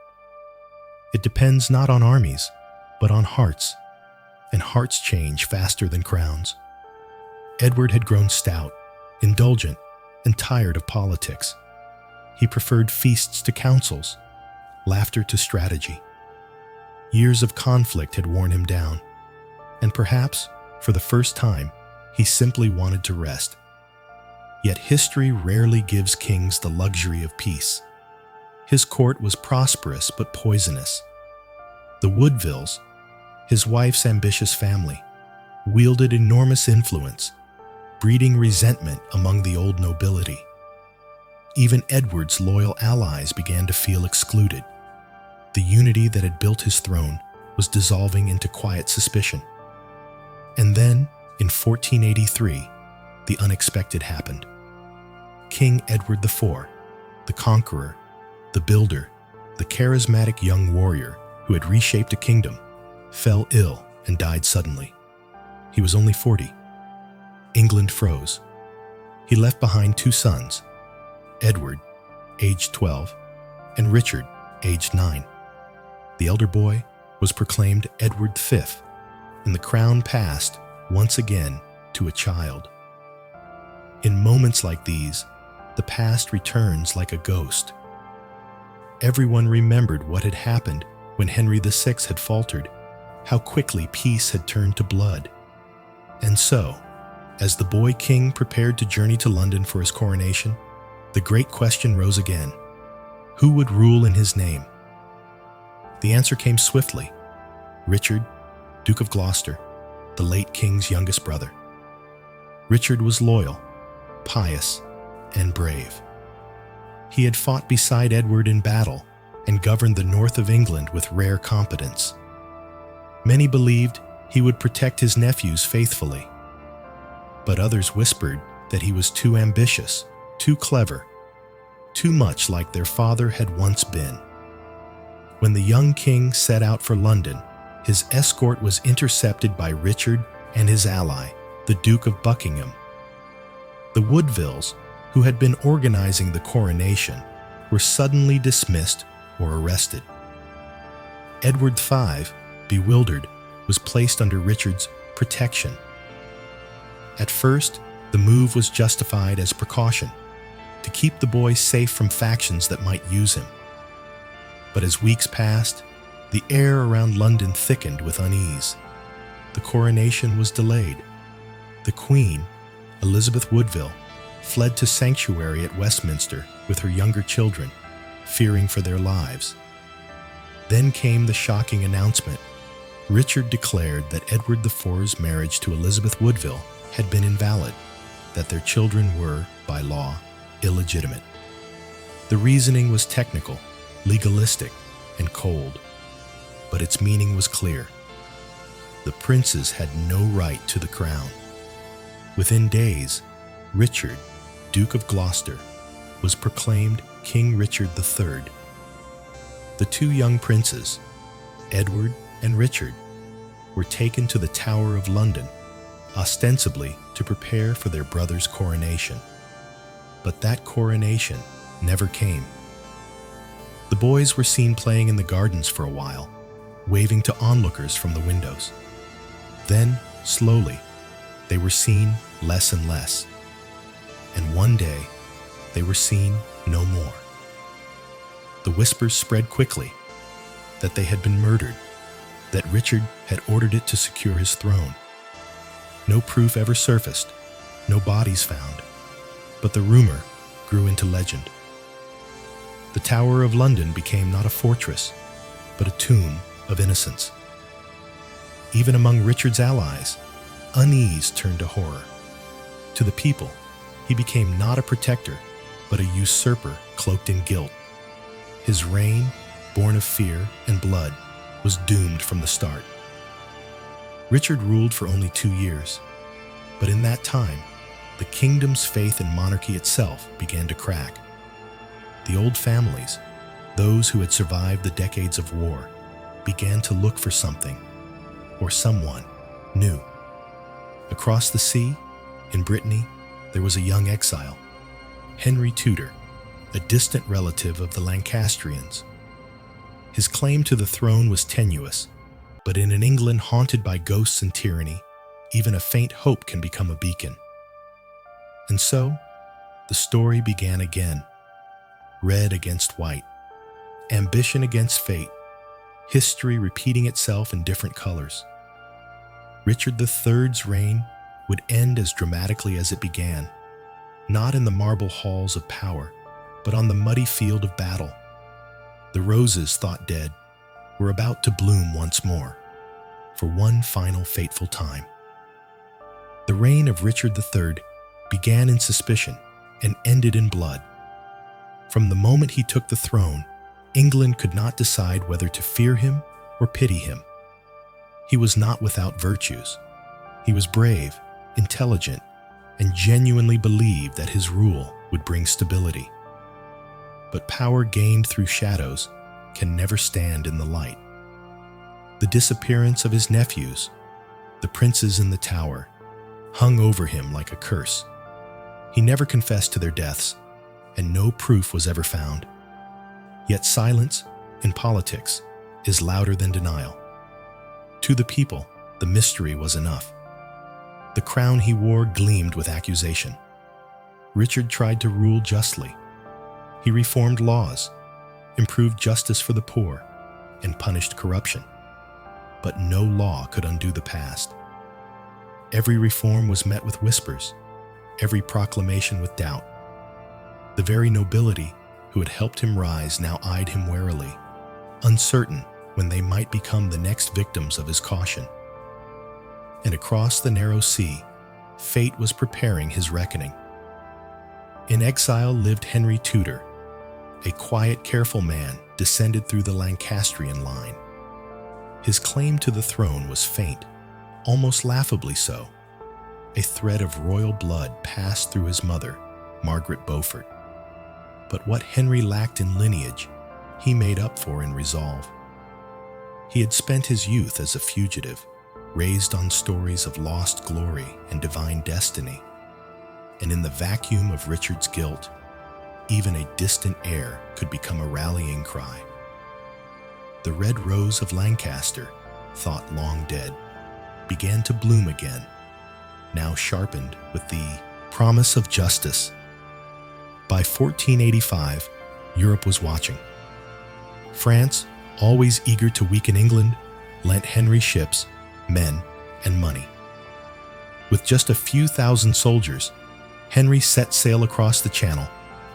It depends not on armies, but on hearts, and hearts change faster than crowns. Edward had grown stout, indulgent, and tired of politics. He preferred feasts to councils, laughter to strategy. Years of conflict had worn him down, and perhaps, for the first time, he simply wanted to rest. Yet history rarely gives kings the luxury of peace. His court was prosperous but poisonous. The Woodvilles, his wife's ambitious family, wielded enormous influence, breeding resentment among the old nobility. Even Edward's loyal allies began to feel excluded. The unity that had built his throne was dissolving into quiet suspicion. And then, in 1483, the unexpected happened. King Edward IV, the conqueror, the builder, the charismatic young warrior who had reshaped a kingdom, fell ill and died suddenly. He was only 40. England froze. He left behind two sons, Edward, aged 12, and Richard, aged 9. The elder boy was proclaimed Edward V, and the crown passed, once again, to a child. In moments like these, the past returns like a ghost. Everyone remembered what had happened when Henry VI had faltered, how quickly peace had turned to blood. And so, as the boy king prepared to journey to London for his coronation, the great question rose again: who would rule in his name? The answer came swiftly: Richard, Duke of Gloucester, the late king's youngest brother. Richard was loyal, pious, and brave. He had fought beside Edward in battle and governed the north of England with rare competence. Many believed he would protect his nephews faithfully, but others whispered that he was too ambitious, too clever, too much like their father had once been. When the young king set out for London, his escort was intercepted by Richard and his ally, the Duke of Buckingham. The Woodvilles, who had been organizing the coronation, were suddenly dismissed or arrested. Edward V, bewildered, was placed under Richard's protection. At first, the move was justified as precaution, to keep the boy safe from factions that might use him. But as weeks passed, the air around London thickened with unease. The coronation was delayed. The Queen, Elizabeth Woodville, fled to sanctuary at Westminster with her younger children, fearing for their lives. Then came the shocking announcement. Richard declared that Edward IV's marriage to Elizabeth Woodville had been invalid, that their children were, by law, illegitimate. The reasoning was technical, legalistic, and cold, but its meaning was clear. The princes had no right to the crown. Within days, Richard, Duke of Gloucester, was proclaimed King Richard III. The two young princes, Edward and Richard, were taken to the Tower of London, ostensibly to prepare for their brother's coronation. But that coronation never came. The boys were seen playing in the gardens for a while, waving to onlookers from the windows. Then, slowly, they were seen less and less. And one day, they were seen no more. The whispers spread quickly that they had been murdered, that Richard had ordered it to secure his throne. No proof ever surfaced, no bodies found, but the rumor grew into legend. The Tower of London became not a fortress, but a tomb of innocence. Even among Richard's allies, unease turned to horror. To the people, he became not a protector, but a usurper cloaked in guilt. His reign, born of fear and blood, was doomed from the start. Richard ruled for only 2 years, but in that time, the kingdom's faith in monarchy itself began to crack. The old families, those who had survived the decades of war, began to look for something, or someone, new. Across the sea, in Brittany, there was a young exile, Henry Tudor, a distant relative of the Lancastrians. His claim to the throne was tenuous, but in an England haunted by ghosts and tyranny, even a faint hope can become a beacon. And so, the story began again. Red against white, ambition against fate, history repeating itself in different colors. Richard III's reign would end as dramatically as it began, not in the marble halls of power, but on the muddy field of battle. The roses, thought dead, were about to bloom once more, for one final fateful time. The reign of Richard III began in suspicion and ended in blood. From the moment he took the throne, England could not decide whether to fear him or pity him. He was not without virtues. He was brave, intelligent, and genuinely believed that his rule would bring stability. But power gained through shadows can never stand in the light. The disappearance of his nephews, the princes in the Tower, hung over him like a curse. He never confessed to their deaths, and no proof was ever found. Yet silence, in politics, is louder than denial. To the people, the mystery was enough. The crown he wore gleamed with accusation. Richard tried to rule justly. He reformed laws, improved justice for the poor, and punished corruption. But no law could undo the past. Every reform was met with whispers, every proclamation with doubt. The very nobility who had helped him rise now eyed him warily, uncertain when they might become the next victims of his caution. And across the narrow sea, fate was preparing his reckoning. In exile lived Henry Tudor, a quiet, careful man descended through the Lancastrian line. His claim to the throne was faint, almost laughably so. A thread of royal blood passed through his mother, Margaret Beaufort. But what Henry lacked in lineage, he made up for in resolve. He had spent his youth as a fugitive, raised on stories of lost glory and divine destiny. And in the vacuum of Richard's guilt, even a distant heir could become a rallying cry. The red rose of Lancaster, thought long dead, began to bloom again, now sharpened with the promise of justice. By 1485, Europe was watching. France, always eager to weaken England, lent Henry ships, men, and money. With just a few thousand soldiers, Henry set sail across the Channel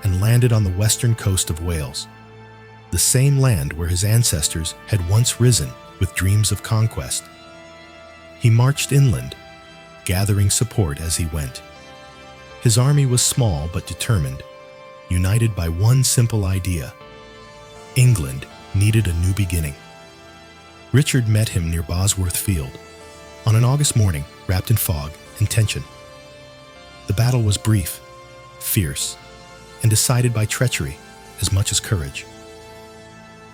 and landed on the western coast of Wales, the same land where his ancestors had once risen with dreams of conquest. He marched inland, gathering support as he went. His army was small but determined, united by one simple idea: England needed a new beginning. Richard met him near Bosworth Field, on an August morning wrapped in fog and tension. The battle was brief, fierce, and decided by treachery as much as courage.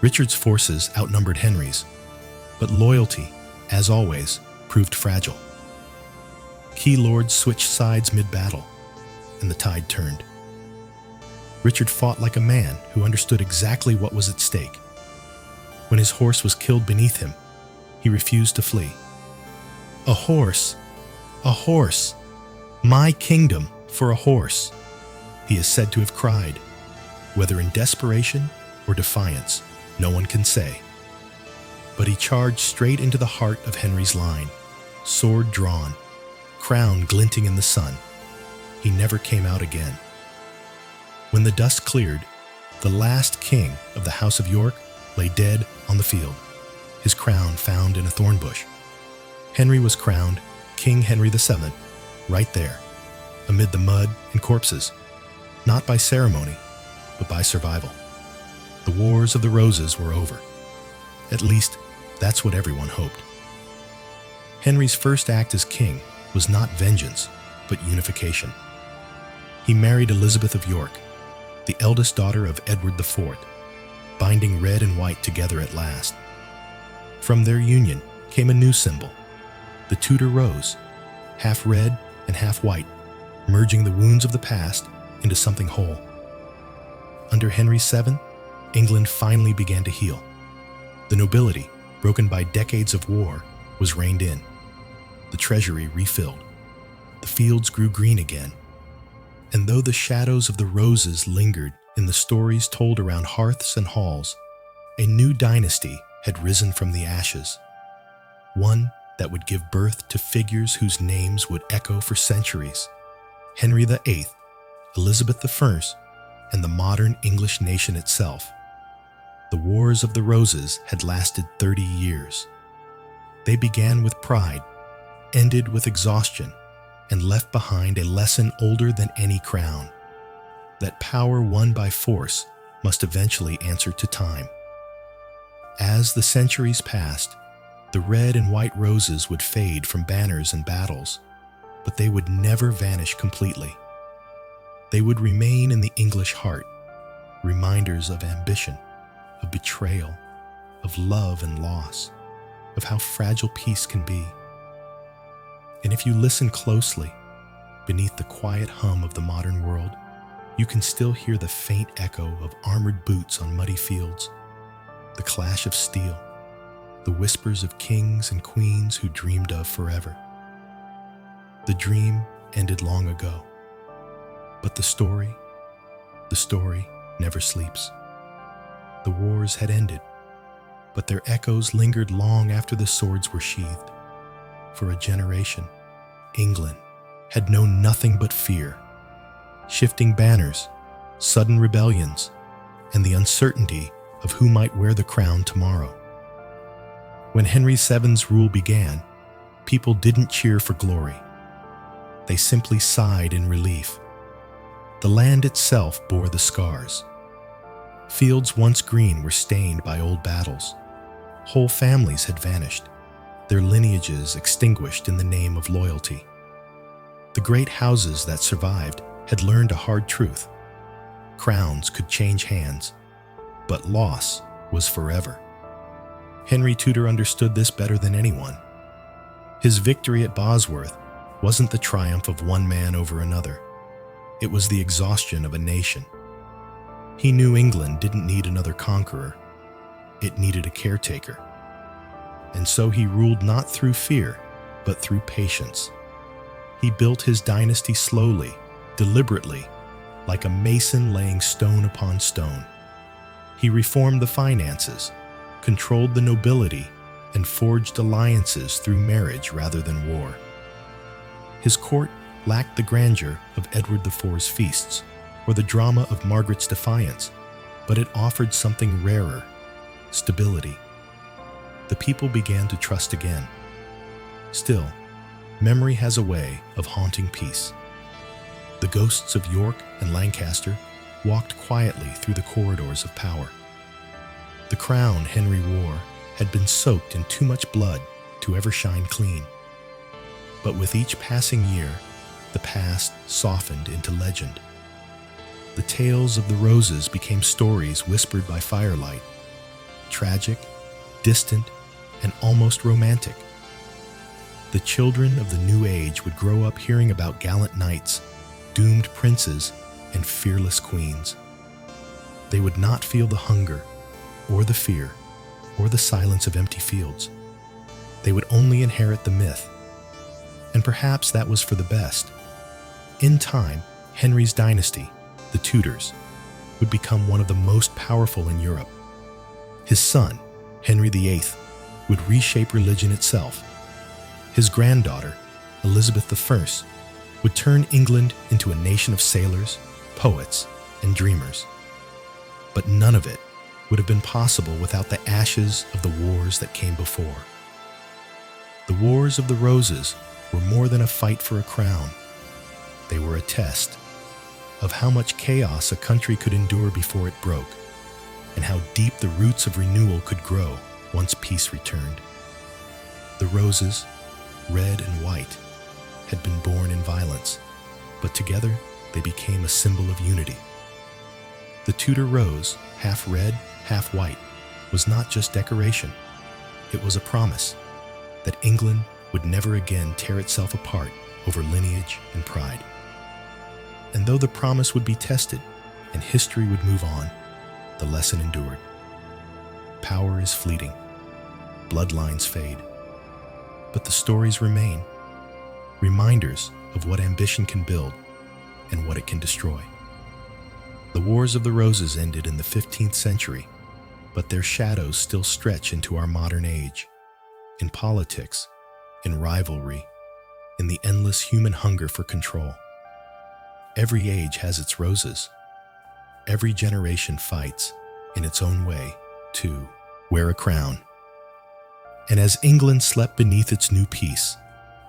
Richard's forces outnumbered Henry's, but loyalty, as always, proved fragile. Key lords switched sides mid-battle, and the tide turned. Richard fought like a man who understood exactly what was at stake. When his horse was killed beneath him, he refused to flee. A horse! A horse! My kingdom for a horse! He is said to have cried, whether in desperation or defiance, no one can say. But he charged straight into the heart of Henry's line, sword drawn, crown glinting in the sun. He never came out again. When the dust cleared, the last king of the House of York lay dead on the field, his crown found in a thorn bush. Henry was crowned King Henry VII, right there, amid the mud and corpses, not by ceremony, but by survival. The Wars of the Roses were over. At least, that's what everyone hoped. Henry's first act as king was not vengeance, but unification. He married Elizabeth of York, the eldest daughter of Edward IV, binding red and white together at last. From their union came a new symbol, the Tudor rose, half red and half white, merging the wounds of the past into something whole. Under Henry VII, England finally began to heal. The nobility, broken by decades of war, was reined in. The treasury refilled. The fields grew green again. And though the shadows of the roses lingered in the stories told around hearths and halls, a new dynasty had risen from the ashes. One that would give birth to figures whose names would echo for centuries. Henry VIII, Elizabeth I, and the modern English nation itself. The Wars of the Roses had lasted 30 years. They began with pride, ended with exhaustion, and left behind a lesson older than any crown, that power won by force must eventually answer to time. As the centuries passed, the red and white roses would fade from banners and battles, but they would never vanish completely. They would remain in the English heart, reminders of ambition, of betrayal, of love and loss, of how fragile peace can be. And if you listen closely, beneath the quiet hum of the modern world, you can still hear the faint echo of armored boots on muddy fields, the clash of steel, the whispers of kings and queens who dreamed of forever. The dream ended long ago, but the story never sleeps. The wars had ended, but their echoes lingered long after the swords were sheathed. For a generation, England had known nothing but fear, shifting banners, sudden rebellions, and the uncertainty of who might wear the crown tomorrow. When Henry VII's rule began, people didn't cheer for glory. They simply sighed in relief. The land itself bore the scars. Fields once green were stained by old battles. Whole families had vanished, their lineages extinguished in the name of loyalty. The great houses that survived had learned a hard truth. Crowns could change hands, but loss was forever. Henry Tudor understood this better than anyone. His victory at Bosworth wasn't the triumph of one man over another. It was the exhaustion of a nation. He knew England didn't need another conqueror. It needed a caretaker. And so he ruled not through fear, but through patience. He built his dynasty slowly, deliberately, like a mason laying stone upon stone. He reformed the finances, controlled the nobility, and forged alliances through marriage rather than war. His court lacked the grandeur of Edward IV's feasts or the drama of Margaret's defiance, but it offered something rarer: stability. The people began to trust again. Still, memory has a way of haunting peace. The ghosts of York and Lancaster walked quietly through the corridors of power. The crown Henry wore had been soaked in too much blood to ever shine clean. But with each passing year, the past softened into legend. The tales of the roses became stories whispered by firelight, tragic, distant, and almost romantic. The children of the new age would grow up hearing about gallant knights, doomed princes, and fearless queens. They would not feel the hunger, or the fear, or the silence of empty fields. They would only inherit the myth. And perhaps that was for the best. In time, Henry's dynasty, the Tudors, would become one of the most powerful in Europe. His son, Henry VIII, would reshape religion itself. His granddaughter, Elizabeth I, would turn England into a nation of sailors, poets, and dreamers. But none of it would have been possible without the ashes of the wars that came before. The Wars of the Roses were more than a fight for a crown. They were a test of how much chaos a country could endure before it broke, and how deep the roots of renewal could grow once peace returned. The roses, red and white, had been born in violence, but together they became a symbol of unity. The Tudor rose, half red, half white, was not just decoration. It was a promise that England would never again tear itself apart over lineage and pride. And though the promise would be tested and history would move on, the lesson endured. Power is fleeting, bloodlines fade, but the stories remain, reminders of what ambition can build and what it can destroy. The Wars of the Roses ended in the 15th century, but their shadows still stretch into our modern age, in politics, in rivalry, in the endless human hunger for control. Every age has its roses. Every generation fights, in its own way, to wear a crown. And as England slept beneath its new peace,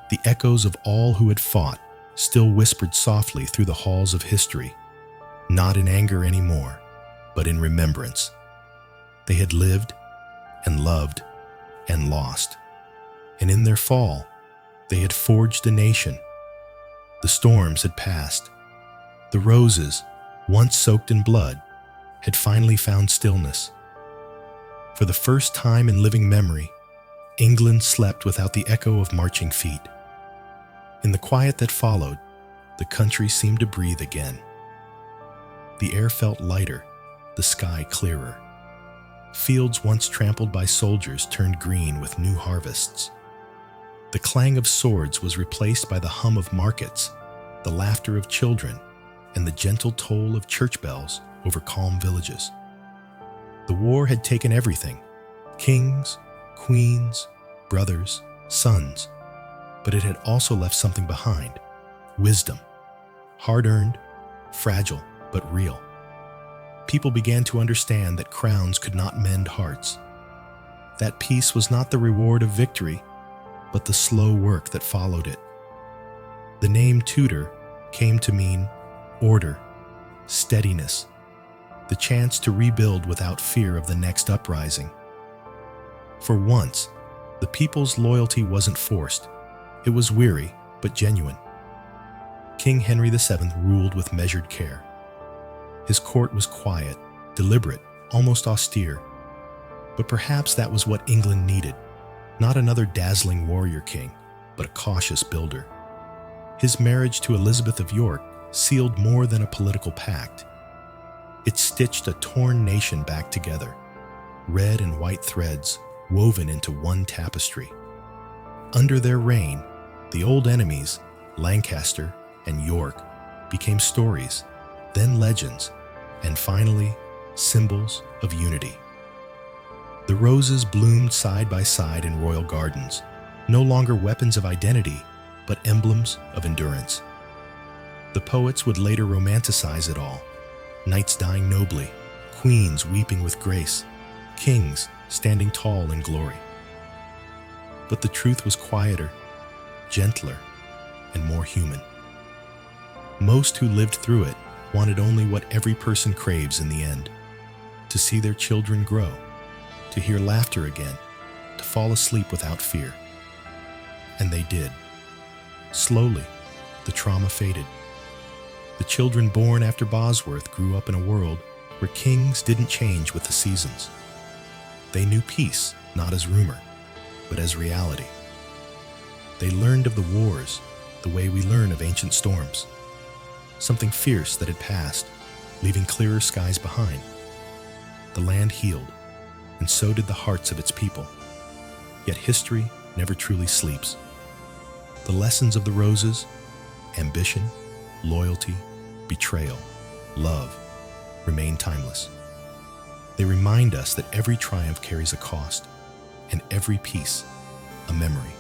the echoes of all who had fought still whispered softly through the halls of history, not in anger anymore, but in remembrance. They had lived and loved and lost, and in their fall, they had forged a nation. The storms had passed. The roses, once soaked in blood, had finally found stillness. For the first time in living memory, England slept without the echo of marching feet. In the quiet that followed, the country seemed to breathe again. The air felt lighter, the sky clearer. Fields once trampled by soldiers turned green with new harvests. The clang of swords was replaced by the hum of markets, the laughter of children, and the gentle toll of church bells over calm villages. The war had taken everything: kings, queens, brothers, sons, but it had also left something behind: wisdom, hard-earned, fragile, but real. People began to understand that crowns could not mend hearts. That peace was not the reward of victory, but the slow work that followed it. The name Tudor came to mean order, steadiness, the chance to rebuild without fear of the next uprising. For once, the people's loyalty wasn't forced. It was weary, but genuine. King Henry VII ruled with measured care. His court was quiet, deliberate, almost austere. But perhaps that was what England needed. Not another dazzling warrior king, but a cautious builder. His marriage to Elizabeth of York sealed more than a political pact. It stitched a torn nation back together, red and white threads woven into one tapestry. Under their reign, the old enemies, Lancaster and York, became stories, then legends, and finally, symbols of unity. The roses bloomed side by side in royal gardens, no longer weapons of identity, but emblems of endurance. The poets would later romanticize it all: knights dying nobly, queens weeping with grace, kings standing tall in glory. But the truth was quieter, gentler, and more human. Most who lived through it wanted only what every person craves in the end: to see their children grow, to hear laughter again, to fall asleep without fear. And they did. Slowly, the trauma faded. The children born after Bosworth grew up in a world where kings didn't change with the seasons. They knew peace not as rumor, but as reality. They learned of the wars the way we learn of ancient storms. Something fierce that had passed, leaving clearer skies behind. The land healed, and so did the hearts of its people. Yet history never truly sleeps. The lessons of the roses, ambition, loyalty, betrayal, love, remain timeless. They remind us that every triumph carries a cost, and every peace, a memory.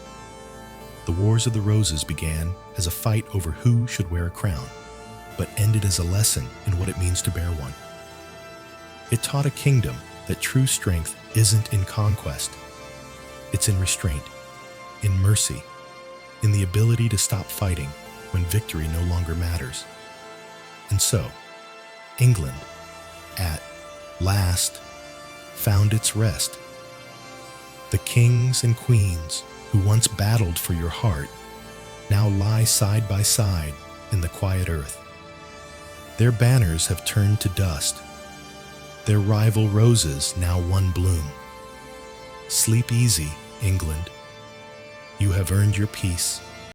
The Wars of the Roses began as a fight over who should wear a crown, but ended as a lesson in what it means to bear one. It taught a kingdom that true strength isn't in conquest. It's in restraint, in mercy, in the ability to stop fighting when victory no longer matters. And so, England, at last, found its rest. The kings and queens who once battled for your heart now lie side by side in the quiet earth. Their banners have turned to dust, their rival roses now one bloom. Sleep easy, England. You have earned your peace